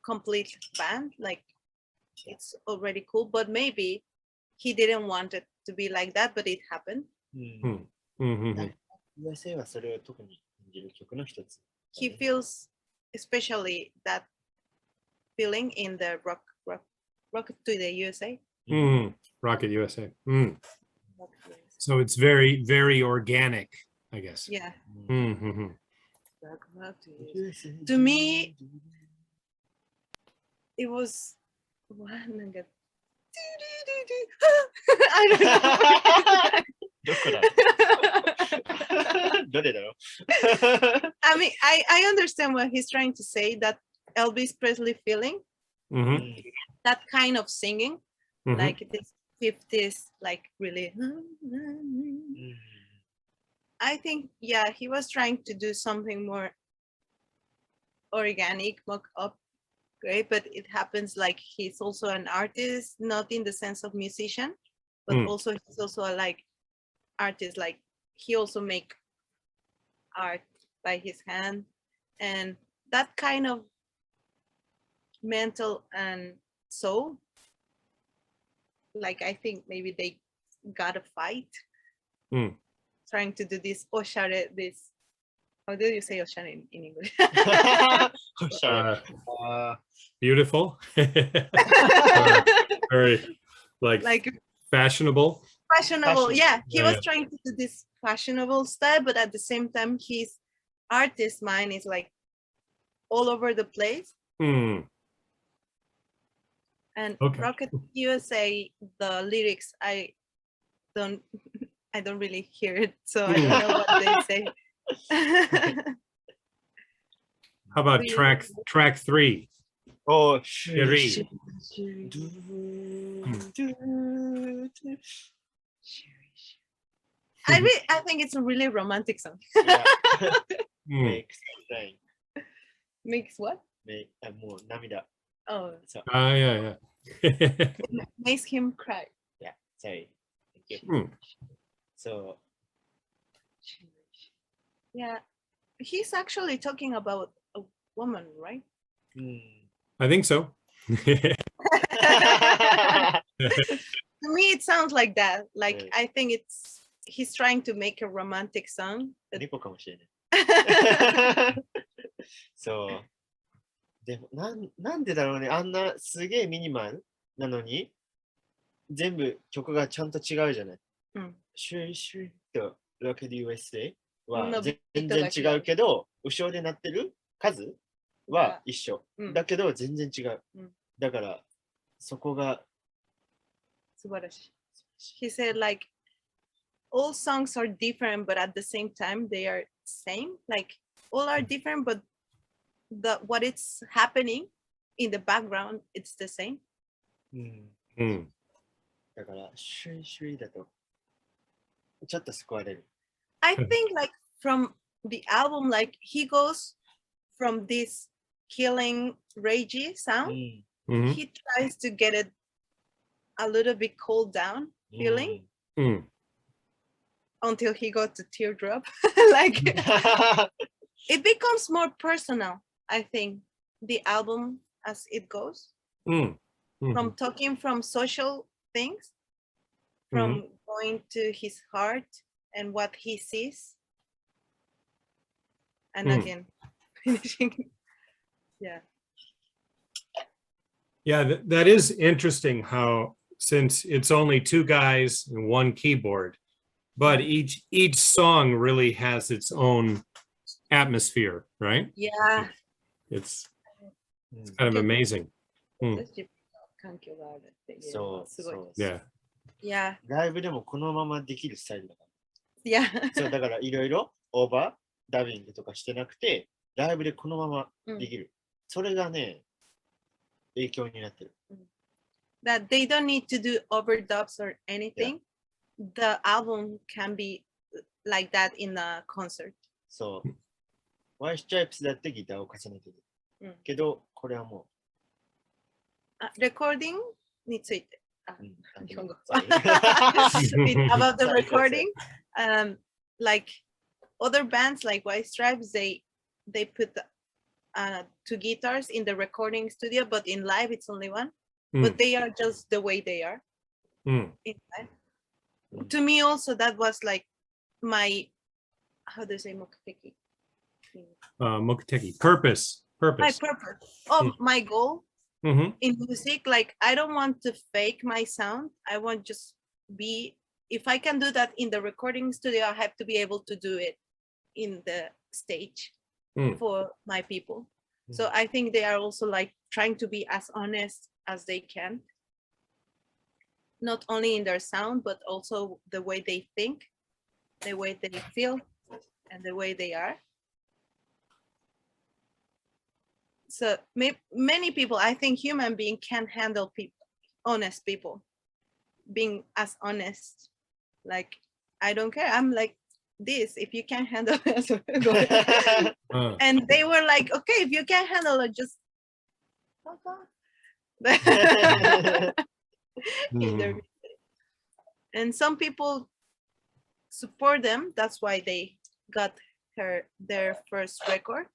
complete ban, like it's already cool, but maybe he didn't want it to be like that, but it happened. うん。 Mm-hmm. USA はそれを特に演じる曲の一つ。 He feels especially that feeling in the rock to the USA. Mm. Rocket USA. Mm. So it's very, very organic, I guess. Yeah. Mm-hmm. Rock to USA. To me, it was one I don't know. どこだどれだろう I mean, I understand what he's trying to say, that Elvis Presley feeling, Mm-hmm. that kind of singing, Mm-hmm. like this 50s, like really. I think, yeah, he was trying to do something more organic, mock up, great, but it happens like he's also an artist, not in the sense of musician, but also he's also a like artist, like he also make art by his hand, and that kind of mental and soul, like I think maybe they gotta fight, trying to do this oshare, this, how do you say oshare in English? おしゃれ。 Beautiful. Very like fashionable. Fashionable, yeah, he was Yeah. trying to do this fashionable style, but at the same time his artist mind is like all over the place. Mm. And Okay. Rocket USA, the lyrics I don't really hear it, so I don't know what they say. How about track 3? おー、 Sherry. I think it's a really romantic song. Mm. Makes sense. Makes what? もう涙。 Oh, Yeah. makes him cry. Yeah, sorry. Thank you. Hmm. So, Yeah, he's actually talking about a woman, right? I think so. To me, it sounds like that. Like Yeah. I think he's trying to make a romantic song. 猫かもしれない。そう。でもなんでだろうね。あんなすげえミニマルなのに、全部曲がちゃんと違うじゃない。シュイシュイと Rocket USA は全然違うけど、後ろで鳴ってる数は一緒。だけど全然違う。だからそこが素晴らしい。He said like all songs are different, but at the same time they are same. Like all are different, but what it's happening in the background, it's the same. だからシュイシュイだとちょっと救われる。I think like from the album, like he goes from this killing ragey sound, he tries to get it a little bit cooled down feeling until he got to teardrop. Like it becomes more personal, I think, the album as it goes. From talking from social things, from going to his heart, and what he sees. And Hmm. again, finishing. Yeah. Yeah, that is interesting how, since it's only two guys and one keyboard, but each song really has its own atmosphere, right? Yeah. It's うん kind of amazing. 環境があるっていうのそう、はすごい。そう。 Yeah. Yeah. ライブでもこのままできるスタイルだか Yeah. ら。そう、だからいろいろオーバー、ダビングとかしてなくて、ライブでこのままできる。それがね、影響になってる。 That they don't need to do overdubs or anything. The album can be like that in a concert. そう。ワイスチャイプスだってギターを重ねてる。うんけど、これはもレコーディングについて。う、うん、日本語 Sorry. about the Sorry, recording, like other bands like White Stripes, they put two guitars in the recording studio, but in live it's only one. But they are just the way they are in live. To me also, that was like my, how do you say mokuteki? Mokuteki, purpose. My purpose. Oh, my goal Mhm. in music. Like I don't want to fake my sound. I want just be, if I can do that in the recording studio, I have to be able to do it in the stage for my people. So I think they are also like trying to be as honest as they can, not only in their sound, but also the way they think, the way they feel, and the way they are. So many people, I think human being can handle people, honest people, being as honest. Like, I don't care. I'm like this. If you can't handle it, so go ahead. And they were like, okay, if you can't handle it, just fuck off. And some people support them. That's why they got their first record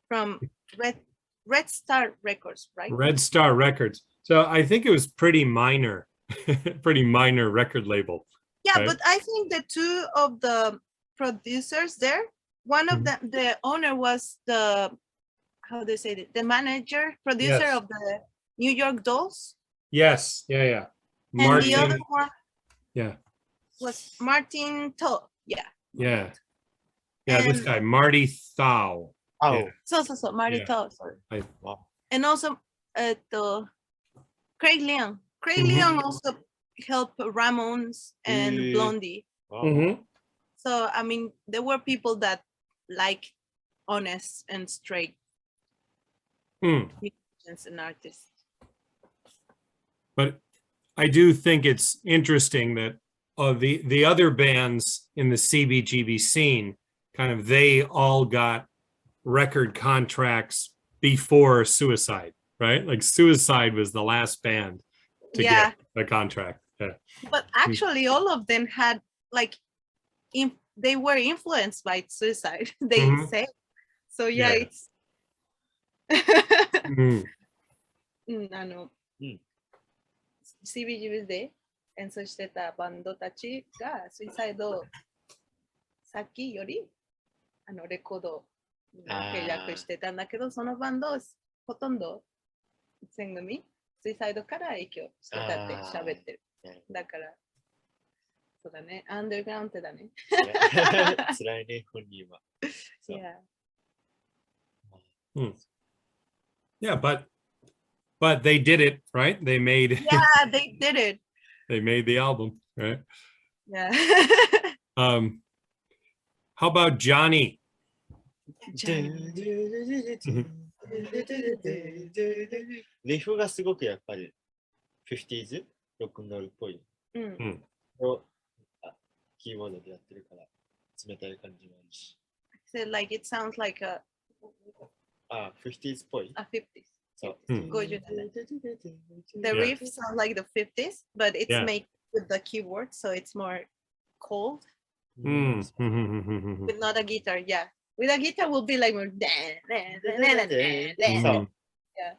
from Red Star Records, right? Red Star Records. So I think it was pretty minor record label. Yeah, right? but I think the two of the producers there, one of them, the owner was the, how do you say it? The manager, producer Yes. of the New York Dolls. Yes. Yeah. And the other one Yeah. was Martin To. Yeah. Yeah. Yeah. This And- guy, Marty Thau. 青。 Yeah. So Marty Yeah. To. Sorry. Wow. And also Craig Leon. Craig Mhm. Leon also helped Ramones and Blondie. Wow. Mhm. So I mean, there were people that like honest and straight musicians and artists. But I do think it's interesting that the other bands in the CBGB scene, kind of, they all got record contracts before Suicide, right? Like Suicide was the last band to Yeah. get a contract. Yeah. But actually, all of them had like, they were influenced by Suicide. They Mhm. say. So yeah, Yeah. it's. CBGB で演奏してたバンドたちがスイサイド先よりレコード契約してたんだけど、そのバンドほとんど全組スイサイドから影響してたって喋ってる。だからそうだね、アンダーグラウンドだね。辛いね、本人は。Yeah. Yeah, but they did it, right? They made Yeah, they did it. they made the album, right? Yeah. How about Johnny? リフがすごくやっぱり 50s ロックンロールっぽい。をキーボードでやってるから冷たい感じもあるし。So like it sounds like a 50s っぽい。 50s. そう。 50だね。The riff sounds like the 50s, but it's made with the keyboard, so it's more cold. With not a guitar, yeah. With a guitar, will be like more. So. Yeah.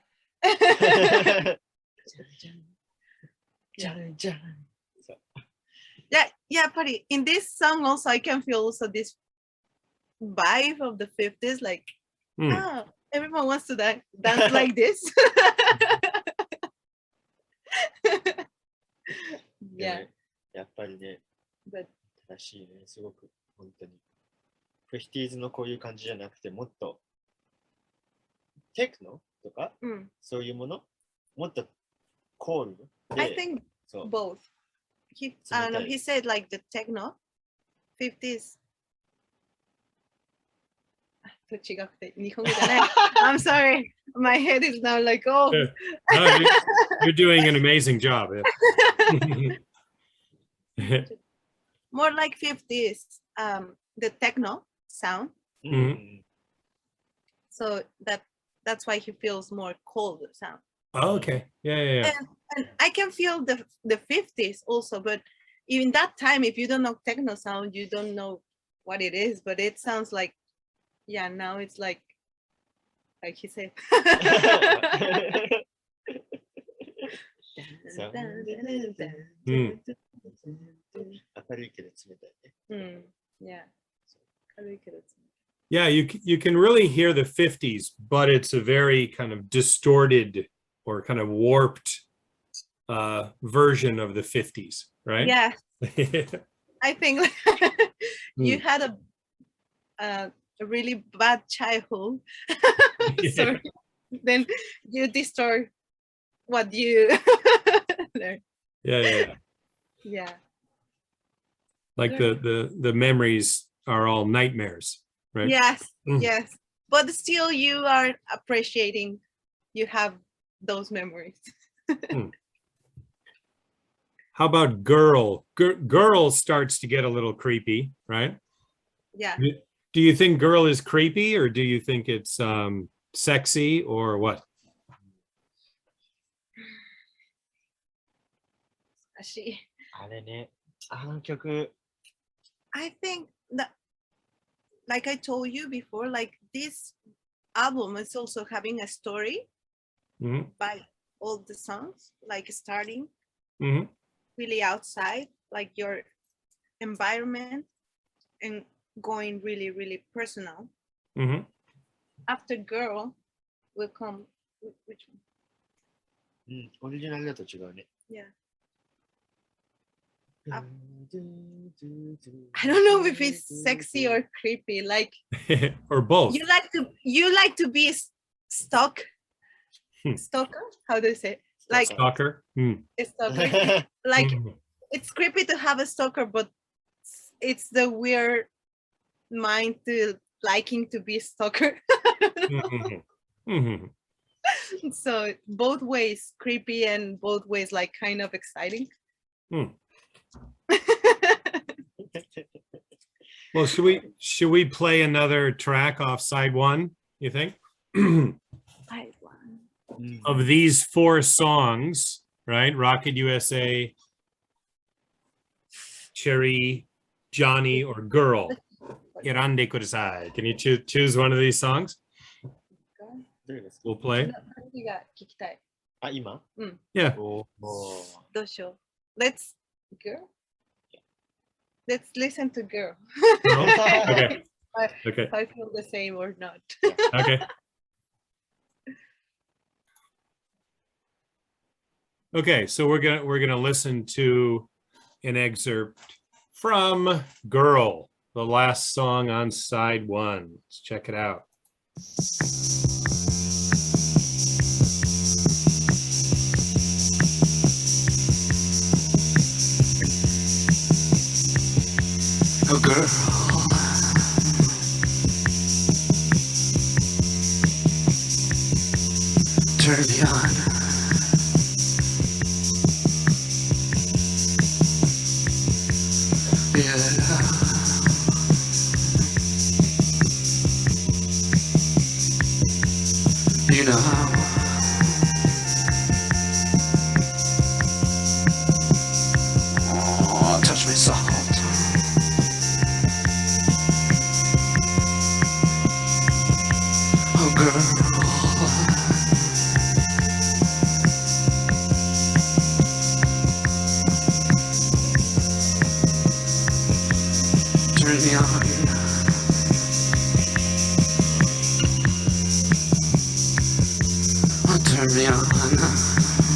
じゃんじゃん。そう。yeah, Pari. In this song also, I can feel also this vibe of the 50s, like, Hmm. oh, everyone wants to dance like this. で yeah, もやっぱりね、 but 正しいね、すごく、本当に。フィフティーズのこういう感じじゃなくて、もっと、テクノとか、そういうもの、もっとコールで、 I think そう、 both. I don't know. He said like the techno 50s. と違くて日本語じゃない。I'm sorry. My head is now like, oh. No, you're doing an amazing job. More like 50s, the techno sound. うんうん So that's why he feels more cold sound. Oh, okay. Yeah. And I can feel the 50s also, but in that time, if you don't know techno sound, you don't know what it is, but it sounds like, yeah, now it's like he said. そう Mm. 明るいけど冷たいね。 Yeah. Yeah, you can really hear the 50s, but it's a very kind of distorted or kind of warped version of the 50s, right? Yeah. I think you had a really bad childhood. Sorry. Then you distort what you learned. Yeah. Like the memories are all nightmares, right? Yes, Mm. yes. But still you are appreciating you have those memories. How about girl? Girl starts to get a little creepy, right? Yeah. Do you think girl is creepy or do you think it's sexy or what? あれね、あの曲、 I think that, like I told you before, like this album is also having a story Mhm. by all the songs, like starting Mhm. really outside, like your environment, and going really, really personal. Mhm. After Girl will come, which one? うん、オリジナルだと違うね。 Yeah. I don't know if it's sexy or creepy. Like Or both. you like to be stalker. How do you say? Like Stalker. Mm. a stalker. Like Mhm. it's creepy to have a stalker, but it's the weird mind to liking to be a stalker. Mhm. Mhm. So both ways creepy and both ways like kind of exciting. Hmm. Well, should we play another track off side one, you think? I won. うん Of these four songs, right? Rocket USA, Cherry, Johnny, or Girl. Hirande kudasai. Can you choose one of these songs? どれが好き We'll play. 何が聞きたい？あ、今 Yeah. おお。どうしよう。Let's listen to Girl. Girl? Okay. Okay. If I feel the same or not. Okay. Okay, so we're gonna listen to an excerpt from Girl, the last song on side one. Let's check it out. Oh, girl. Turn me on. Yeah. You know how. Oh, touch me soft. Oh, girl. me on. Oh, turn me on.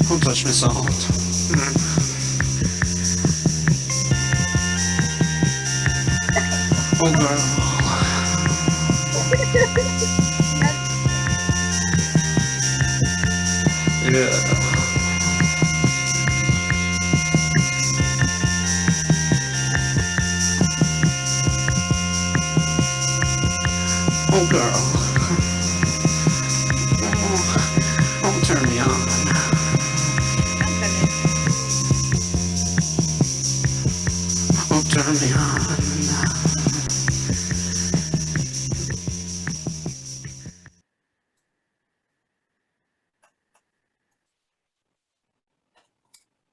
Don't touch me, salt. Oh, girl. Yeah. Oh, girl. Oh, turn me on. Oh, turn me on.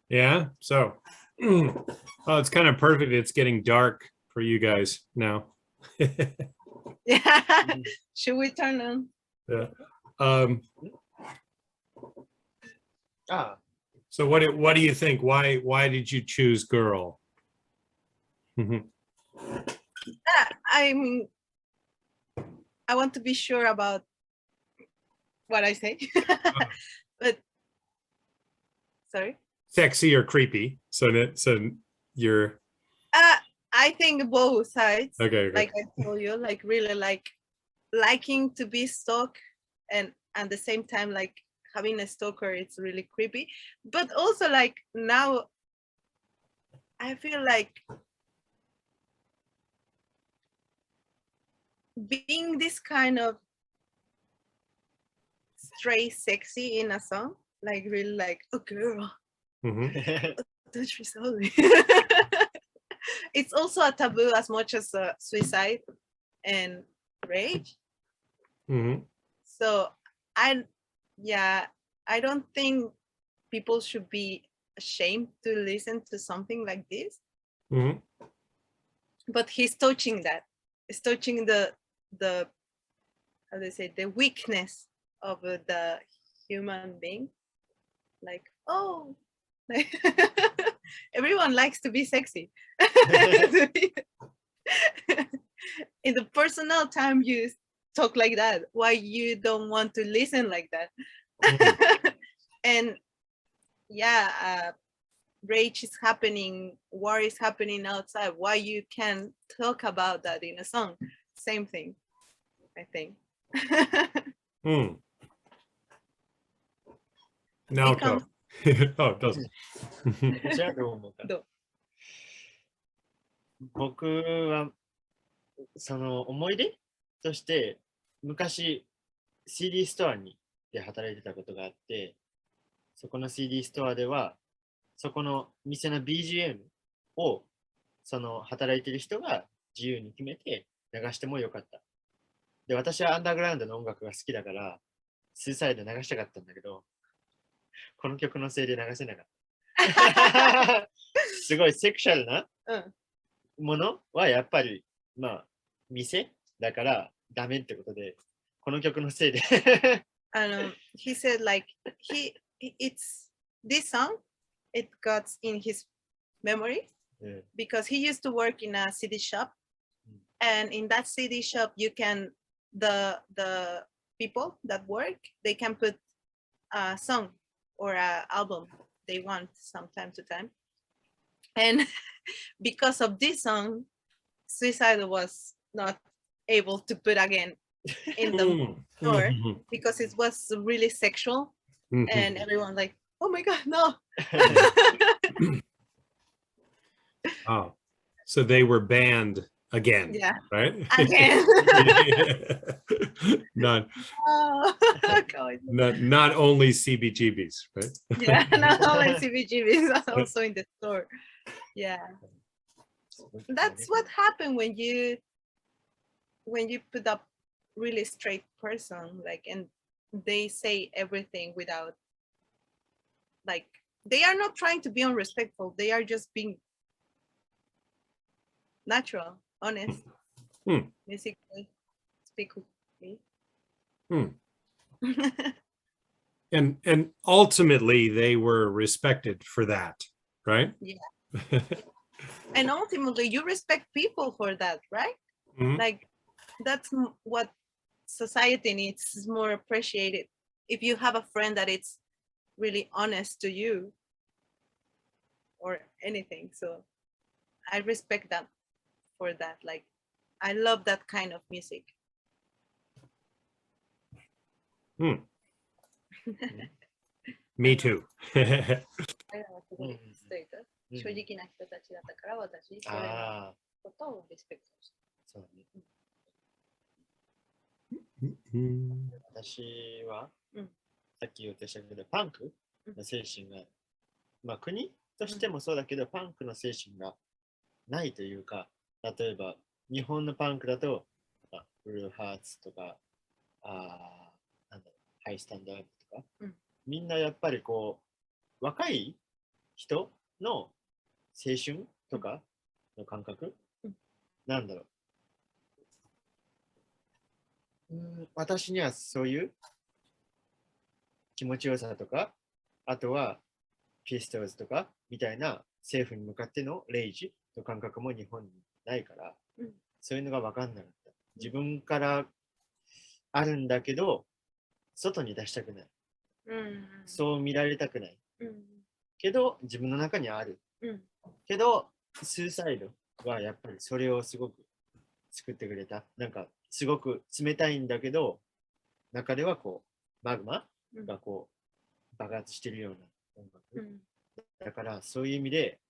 Yeah. So, oh, it's kind of perfect. It's getting dark for you guys now. Yeah. Should we turn on? Yeah. あ So what do you think? Why did you choose girl? Mhm. I mean, I want to be sure about what I say. But sorry. Sexy or creepy? So you're I think both sides. okay. Like I told you, like really like liking to be stalked, and at the same time like having a stalker, it's really creepy. But also like now I feel like being this kind of stray sexy in a song, like really like, oh girl, Mhm. あ touch me slowly. It's also a taboo as much as suicide and rage. Mhm. So I, yeah, I don't think people should be ashamed to listen to something like this. Mhm. But he's touching that. He's touching the how do you say, the weakness of the human being. Like, oh, like, everyone likes to be sexy. In the personal time you talk like that, why you don't want to listen like that? And yeah, rage is happening, war is happening outside, why you can talk about that in a song? Same thing, I think. Mm. It Naoko. comes- Oh, it doesn't. じゃあどう思うか。どう僕はその思い出として昔 CD ストアで働いてたことがあって、そこの CD ストアではそこの店の BGM をその働いてる人が自由に決めて流してもよかった。で、私はアンダーグラウンドの音楽が好きだからスーサイド流したかったんだけど、この曲のせいで流せなかった。すごいセクシャルなものはやっぱりまあ店だからダメってことで、この曲のせいで。he said like it's this song, it got in his memory because he used to work in a CD shop, and in that CD shop you can the people that work, they can put a song or a album they want from time to time, and because of this song Suicide was not able to put again in the store because it was really sexual, and everyone like, oh my god, no. Oh, so they were banned again. Yeah, Right. again. not Oh, God. not only CBGBs, right? Yeah, not only CBGBs, also in the store. Yeah, that's what happened when you put up really straight person, like, and they say everything without, like, they are not trying to be unrespectful, they are just being natural, honest, musically speak. See? And ultimately they were respected for that, right? Yeah. And ultimately you respect people for that, right? Mhm. Like that's what society needs, is more appreciated. If you have a friend that it's really honest to you or anything, so I respect that for that. Like I love that kind of music. Me too. 彼らはすごいストレート、正直な人たちだったから、私それのああ、ことをリスペクトして。そうね。うん私は、うんさっき言ってたけど、パンクの精神が、まあ国としてもそうだけど、パンクの精神がないというか、例えば日本のパンクだと、ブルーハーツとか、なんだろう、ハイスタンドアップとか、みんなやっぱりこう、若い人の青春とかの感覚、なんだろう、私にはそういう気持ちよさとか、あとはピストルズとかみたいな政府に向かってのレイジの感覚も日本にないから、そういうのが分かんなかった。自分からあるんだけど、外に出したくない。そう見られたくない。けど、自分の中にある。けど、スーサイドはやっぱりそれをすごく作ってくれた。なんか、すごく冷たいんだけど、中ではこう、マグマがこう、爆発してるような音楽。だから、そういう意味で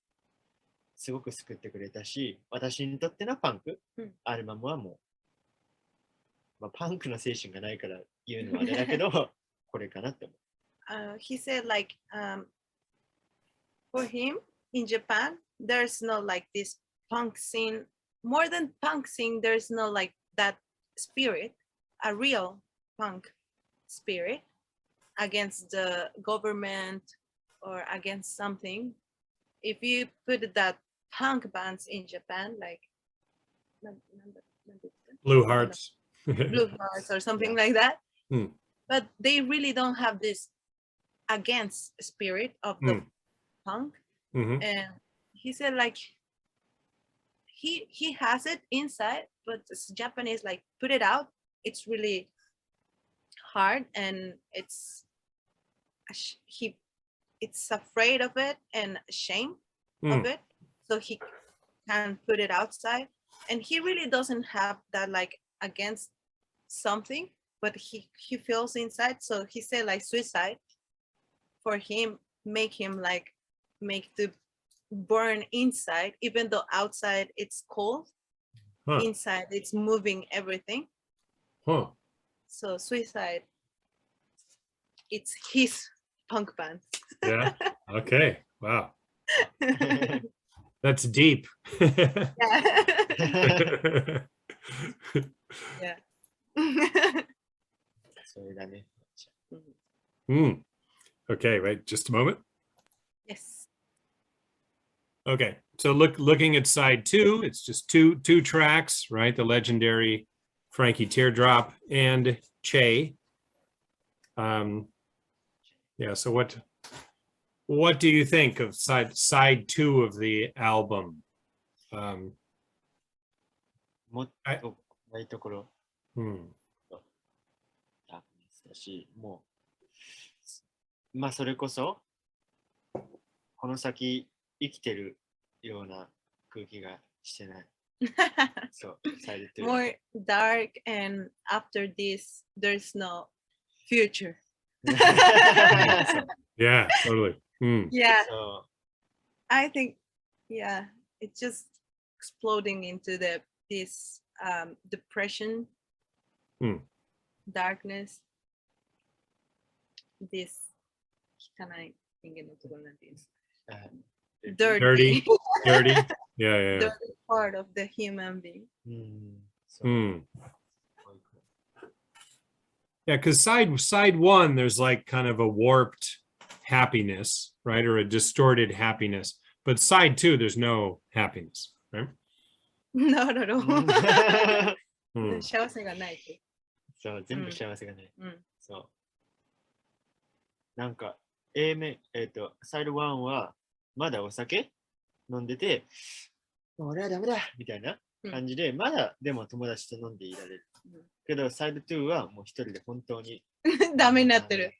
すごく救ってくれたし、私にとってのパンク、アルバムはもう、まあ、パンクの精神がないから言うのはあれだけど、これかなって思う。He said like for him in Japan, there's no like this punk scene. More than punk scene, there's no like that spirit, a real punk spirit against the government or against something. If you put that punk bands in Japan, like Blue Hearts. Blue Hearts or something like that, but they really don't have this against spirit of the punk. And he said like he has it inside, but it's Japanese, like put it out, it's really hard, and it's afraid of it and ashamed of it, so he can't put it outside. And he really doesn't have that like against something, but he feels inside. So he said like suicide for him make him like make the burn inside, even though outside it's cold, inside it's moving everything. So suicide, it's his punk band. Yeah. Okay. Wow. That's deep. Yeah. Yeah. それだね。Okay, wait just a moment. Yes. Okay, so looking at side two, it's just two tracks, right? The legendary Frankie Teardrop and Che. Yeah, so what do you think of side two of the album? もっとないところ、ダークネスだし、もう、まあそれこそ、この先生きてるような空気がしてない。そう、サイド2。More dark, and after this, there's no future. Yeah, totally. Yeah, So, I think, yeah, it's just exploding into this depression, darkness, this 汚い人間のところなんていうんですか。dirty, Dirty. Yeah. dirty part of the human being. Yeah, because side one, there's like kind of a warped happiness, right? Or a distorted happiness. But side two, there's no happiness, right? No. 幸せがない。そう、全部幸せがね。うんそう。なんか、A 面、サイド1は、まだお酒飲んでて、もう俺はダメだみたいな感じで、まだでも友達と飲んでいられる。けど、サイド2はもう一人で本当に、ダメになってる。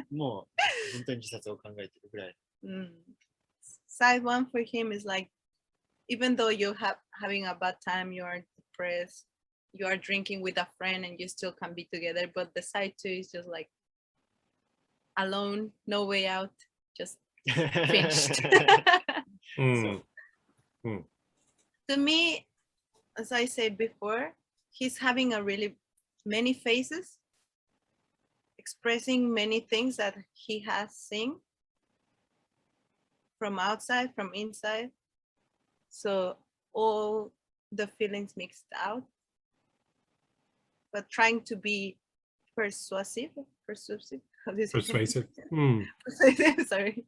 もう本当に自殺を考えてるぐらい。Side one for him is like, even though you having a bad time, you are depressed, you are drinking with a friend and you still can be together. But the side two is just like alone, no way out, just finished. Mm. To me, as I said before, he's having a really many faces, expressing many things that he has seen from outside, from inside. So all the feelings mixed out, but trying to be persuasive, how do you say? Persuasive. Mm. Persuasive, sorry.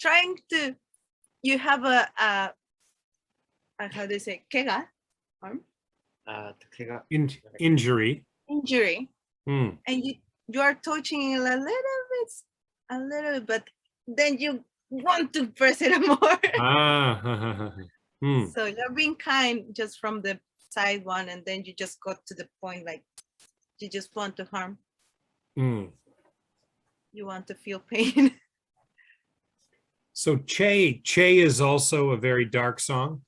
Trying to, you have a how do you say, kega, arm? 怪我 Injury. Injury. Mm. And you are touching it a little, but then you want to press it more. Mm. So you're being kind just from the side one, and then you just got to the point like you just want to harm. Mm. You want to feel pain. So Che is also a very dark song.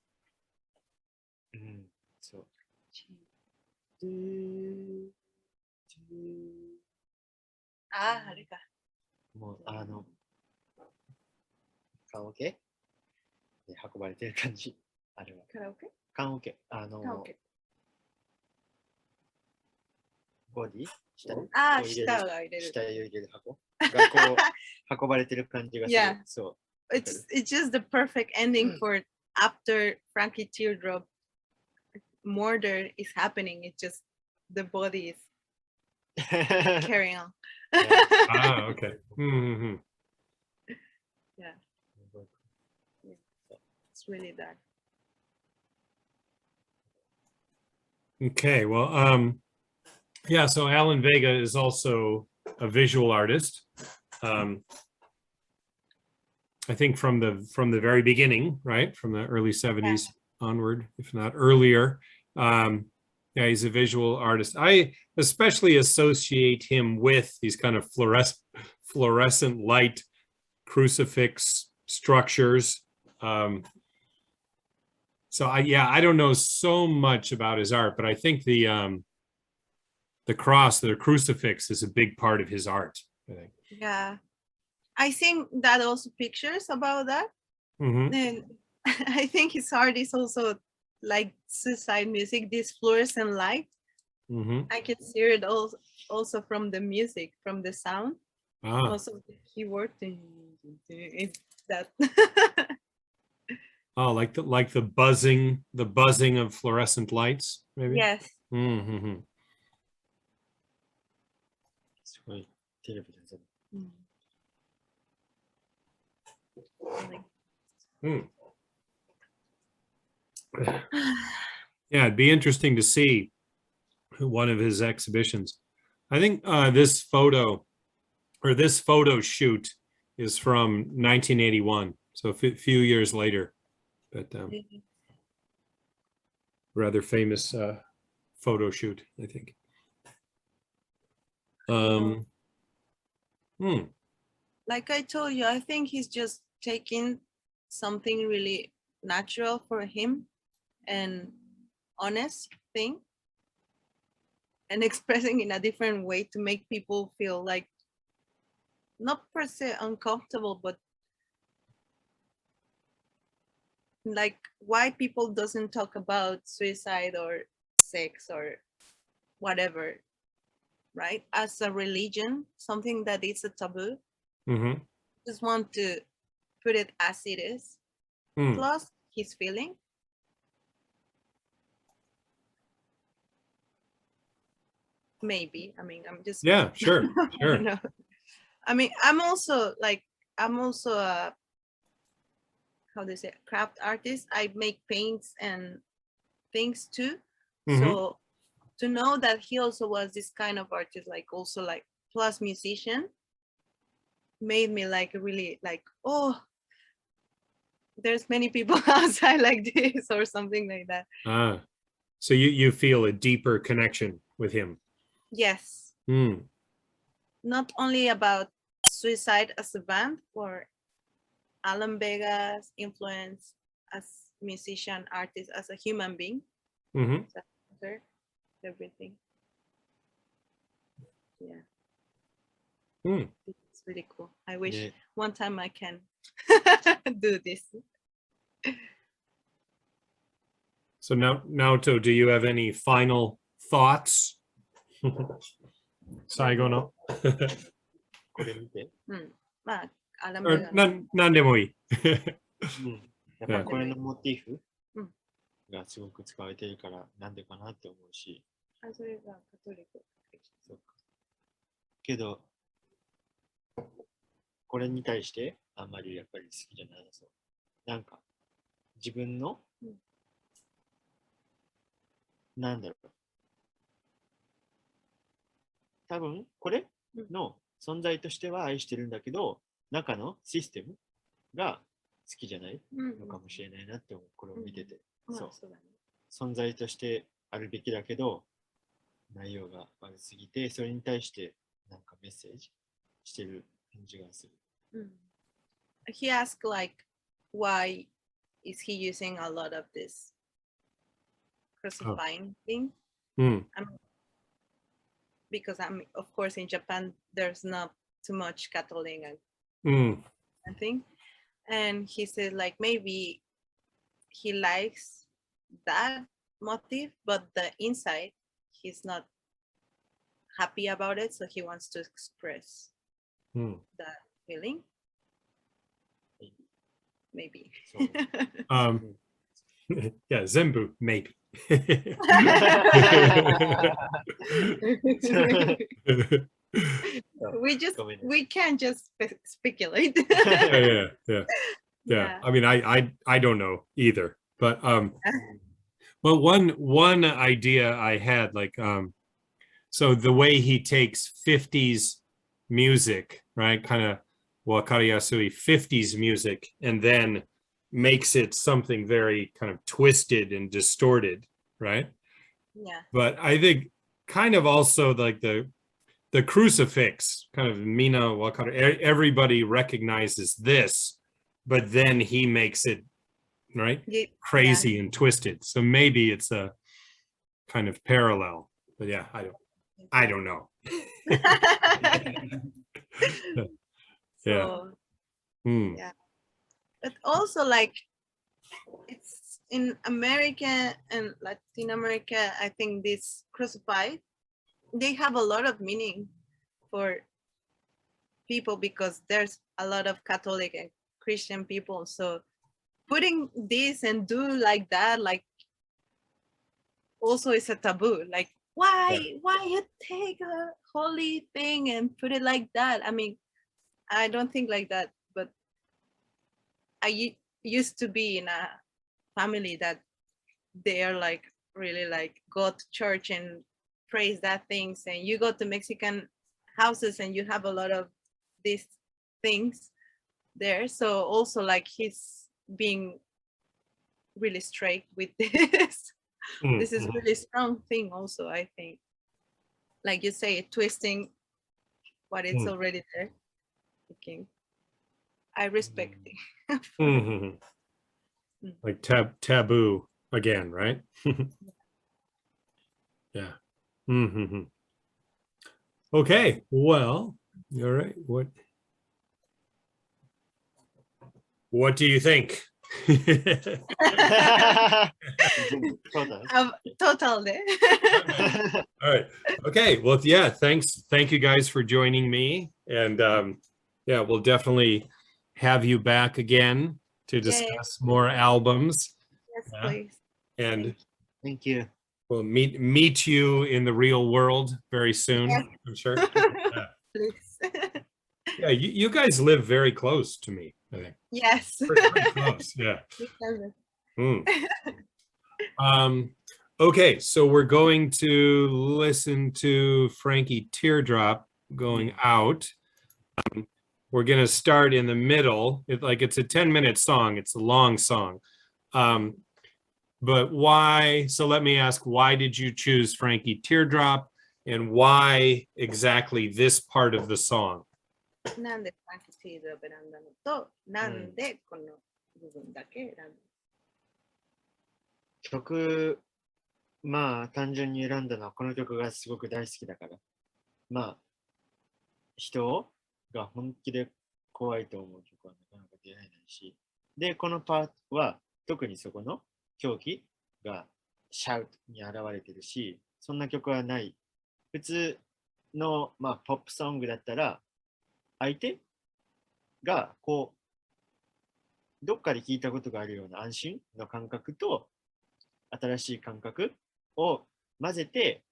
そう。あれか。もう、缶オケで運ばれてる感じ。あれは。カラオケ？缶オケ。カラオケ。ボディ下にああ、を入れる舌を入れる。下へ入れる箱がこう運ばれてる感じがする。 Yeah. そう。It's just the perfect ending for after Frankie Teardrop murder is happening. It's just the body is carrying on. Ah, okay. Mm-hmm. Yeah. It's really dark. Okay, well, yeah, so Alan Vega is also a visual artist. I think from the very beginning, right? From the early 70s onward, if not earlier. Yeah, he's a visual artist. I especially associate him with these kind of fluorescent light crucifix structures. So I don't know so much about his art, but I think the cross, the crucifix, is a big part of his art, I think. Yeah. I think that also pictures about that. Mm-hmm. And I think his art is also like suicide music, this fluorescent light. Mm-hmm. I can hear it also from the music, from the sound. Ah. Also the keyboard. It's that. Oh, like the buzzing of fluorescent lights, maybe? Yes. Mm-hmm. すごいテレビで全部。Mm. Yeah, it'd be interesting to see one of his exhibitions. I think this photo shoot is from 1981, so a few years later, but rather famous photo shoot, I think. Like I told you, I think he's just taking something really natural for him and honest thing and expressing in a different way to make people feel like not per se uncomfortable, but like why people doesn't talk about suicide or sex or whatever, right? As a religion, something that is a taboo. Mm-hmm. Just want to put it as it is. Plus his feeling. Maybe. I mean, I'm just. Yeah, sure. Sure. No. I mean, I'm also a, how do you say, craft artist. I make paints and things too. Mm-hmm. So to know that he also was this kind of artist, like also like plus musician, made me like really like, oh, there's many people outside like this or something like that. So you feel a deeper connection with him. Yes. Not only about Suicide as a band or Alan Vega's influence as musician, artist, as a human being, everything. Yeah. It's really cool. I wish one time I can do this. So now, Naoto, do you have any final thoughts? 最後の。これ見て。まあ、アラン Or ベガなんでもいい。やっぱりこれのモチーフがすごく使われてるからなんでかなって思うし。それがカトリック。そうか。けど、これに対してあんまりやっぱり好きじゃないそう。なんか自分の、なんだろう。多分これの存在としては愛してるんだけど、中のシステムが好きじゃないのかもしれないなって思う、これを見てて。そう。存在としてあるべきだけど、内容が悪すぎて、それに対してなんかメッセージしてる感じがする。He asked like, why is he using a lot of this crucifying thing? Because of course in Japan there's not too much Catholic and thing, and he said like maybe he likes that motif, but the inside he's not happy about it, so he wants to express that feeling. Maybe. Yeah, Zenbu, maybe. we can't just speculate. Yeah. I mean, I don't know either, but well, one idea I had, like, so the way he takes 50s music, right, kind of wakariasui 50s music, and then makes it something very kind of twisted and distorted, right? Yeah. But I think kind of also like the crucifix, kind of mina wakaru, everybody recognizes this, but then he makes it, right, crazy and twisted. So maybe it's a kind of parallel, but yeah, I don't know. So, yeah. But also like it's in America and Latin America, I think this crucified, they have a lot of meaning for people because there's a lot of Catholic and Christian people. So putting this and do like that, like also is a taboo. Like why you take a holy thing and put it like that? I mean, I don't think like that, but I used to be in a family that they are like really like go to church and praise that things, and you go to Mexican houses and you have a lot of these things there. So also like he's being really straight with this. This is really strong thing also, I think. Like you say, twisting what it's already there. Okay. I respect it. Like taboo again, right? Yeah. Okay, well, all right. What do you think? Totally. All right. Okay. Well, yeah, thank you guys for joining me. And yeah, we'll definitely have you back again to discuss more albums. Yes, please. And thank you. We'll meet you in the real world very soon, I'm sure. Please. Yeah, you guys live very close to me, I think. Yes. Pretty close, yeah. Okay, so we're going to listen to Frankie Teardrop going out. We're going to start in the middle. It's a 10-minute song. It's a long song. But why? So let me ask, why did you choose Frankie Teardrop, and why exactly this part of the song? なんでフランキー・ティードロップ選んだのと、なんでこの部分だけ選んだの？曲、まあ単純に選んだのはこの曲がすごく大好きだから。まあ、人が本気で怖いと思う曲はなかなか出会えないし。で、このパートは特にそこの狂気がシャウトに現れてるし、そんな曲はない。普通の、まあ、ポップソングだったら、相手がこう、どっかで聞いたことがあるような安心の感覚と、新しい感覚を混ぜて、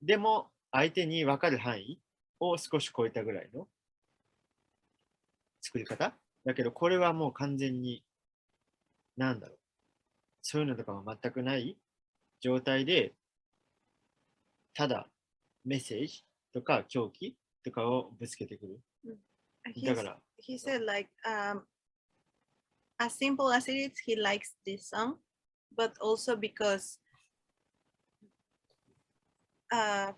でも相手に分かる範囲を少し超えたぐらいの作り方だけど、これはもう完全に、なんだろう。そういうのとかは全くない状態で、ただメッセージとか狂気とかをぶつけてくる。だから、He said like as simple as it is, he likes this song, but also because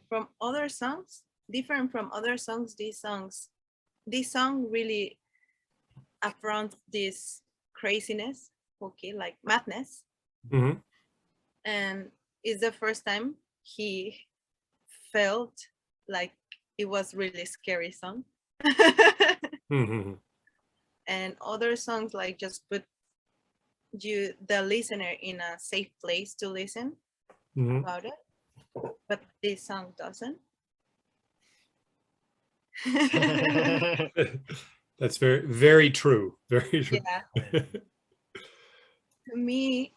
from other songs, different from other songs, this song really affronts this craziness, okay, like madness. Mhm. And it's the first time he felt like it was really scary song. Mhm. And other songs like just put you the listener in a safe place to listen Mhm. about it, but this song doesn't. That's very, very true. Very true. Yeah, to me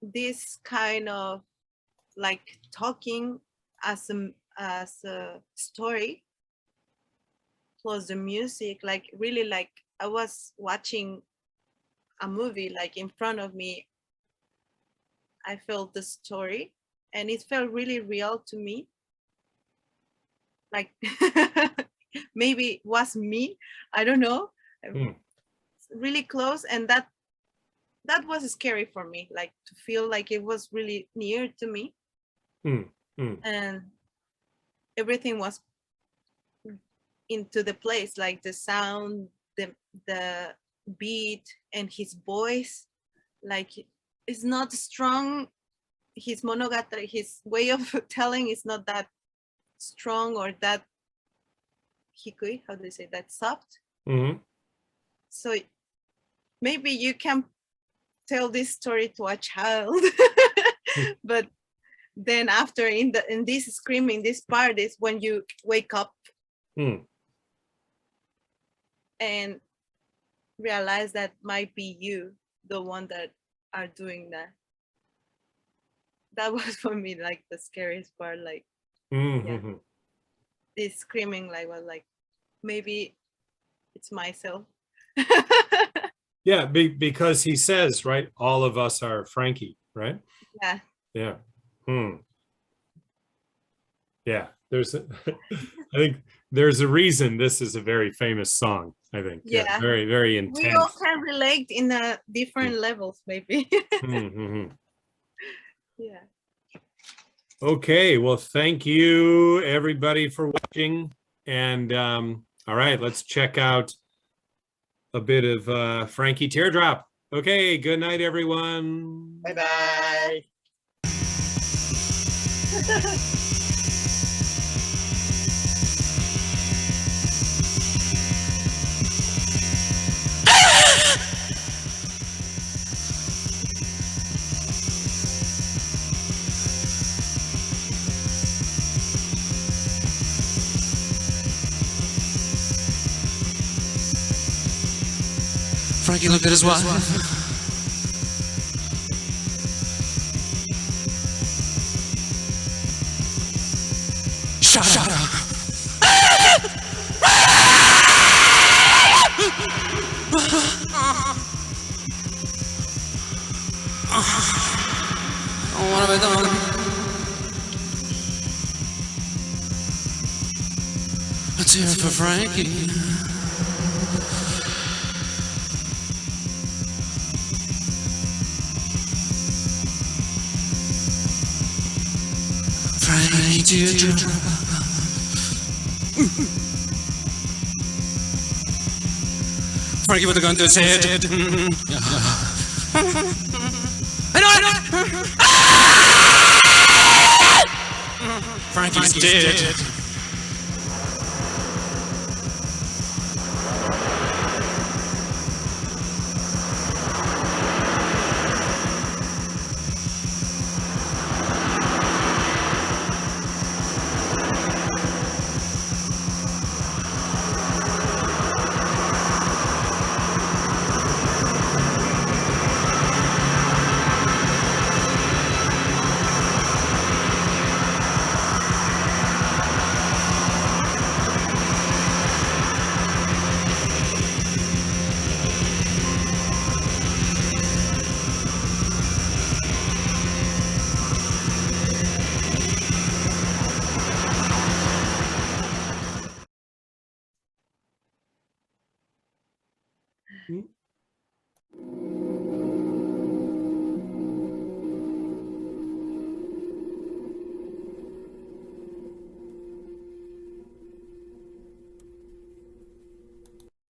this kind of like talking as a story plus the music, like really like I was watching a movie like in front of me. I felt the story and it felt really real to me, like maybe it was me, I don't know. Really close, and that was scary for me, like to feel like it was really near to me. And everything was into the place, like the sound, the beat, and his voice, like it's not strong. His monogatari, his way of telling is not that strong or that hikui, how do you say that, soft. So maybe you can tell this story to a child, but then after in this screaming, this part is when you wake up and realize that might be you, the one that are doing that. That was for me like the scariest part, like yeah, this screaming like was like maybe it's myself. Yeah, because he says, right, all of us are Frankie, right? Yeah. Yeah. Yeah, I think there's a reason this is a very famous song, I think. Yeah. Very, very intense. We all can relate in different levels, maybe. Yeah. Okay, well, thank you everybody for watching. And all right, let's check out a bit of Frankie Teardrop. Okay, good night, everyone. Bye bye. Frankie looked at his wife. Shut up. What have I done? Let's hear it for Frankie. Frankie Teardrop. Frankie with a gun to his head. I know it! Frankie's dead.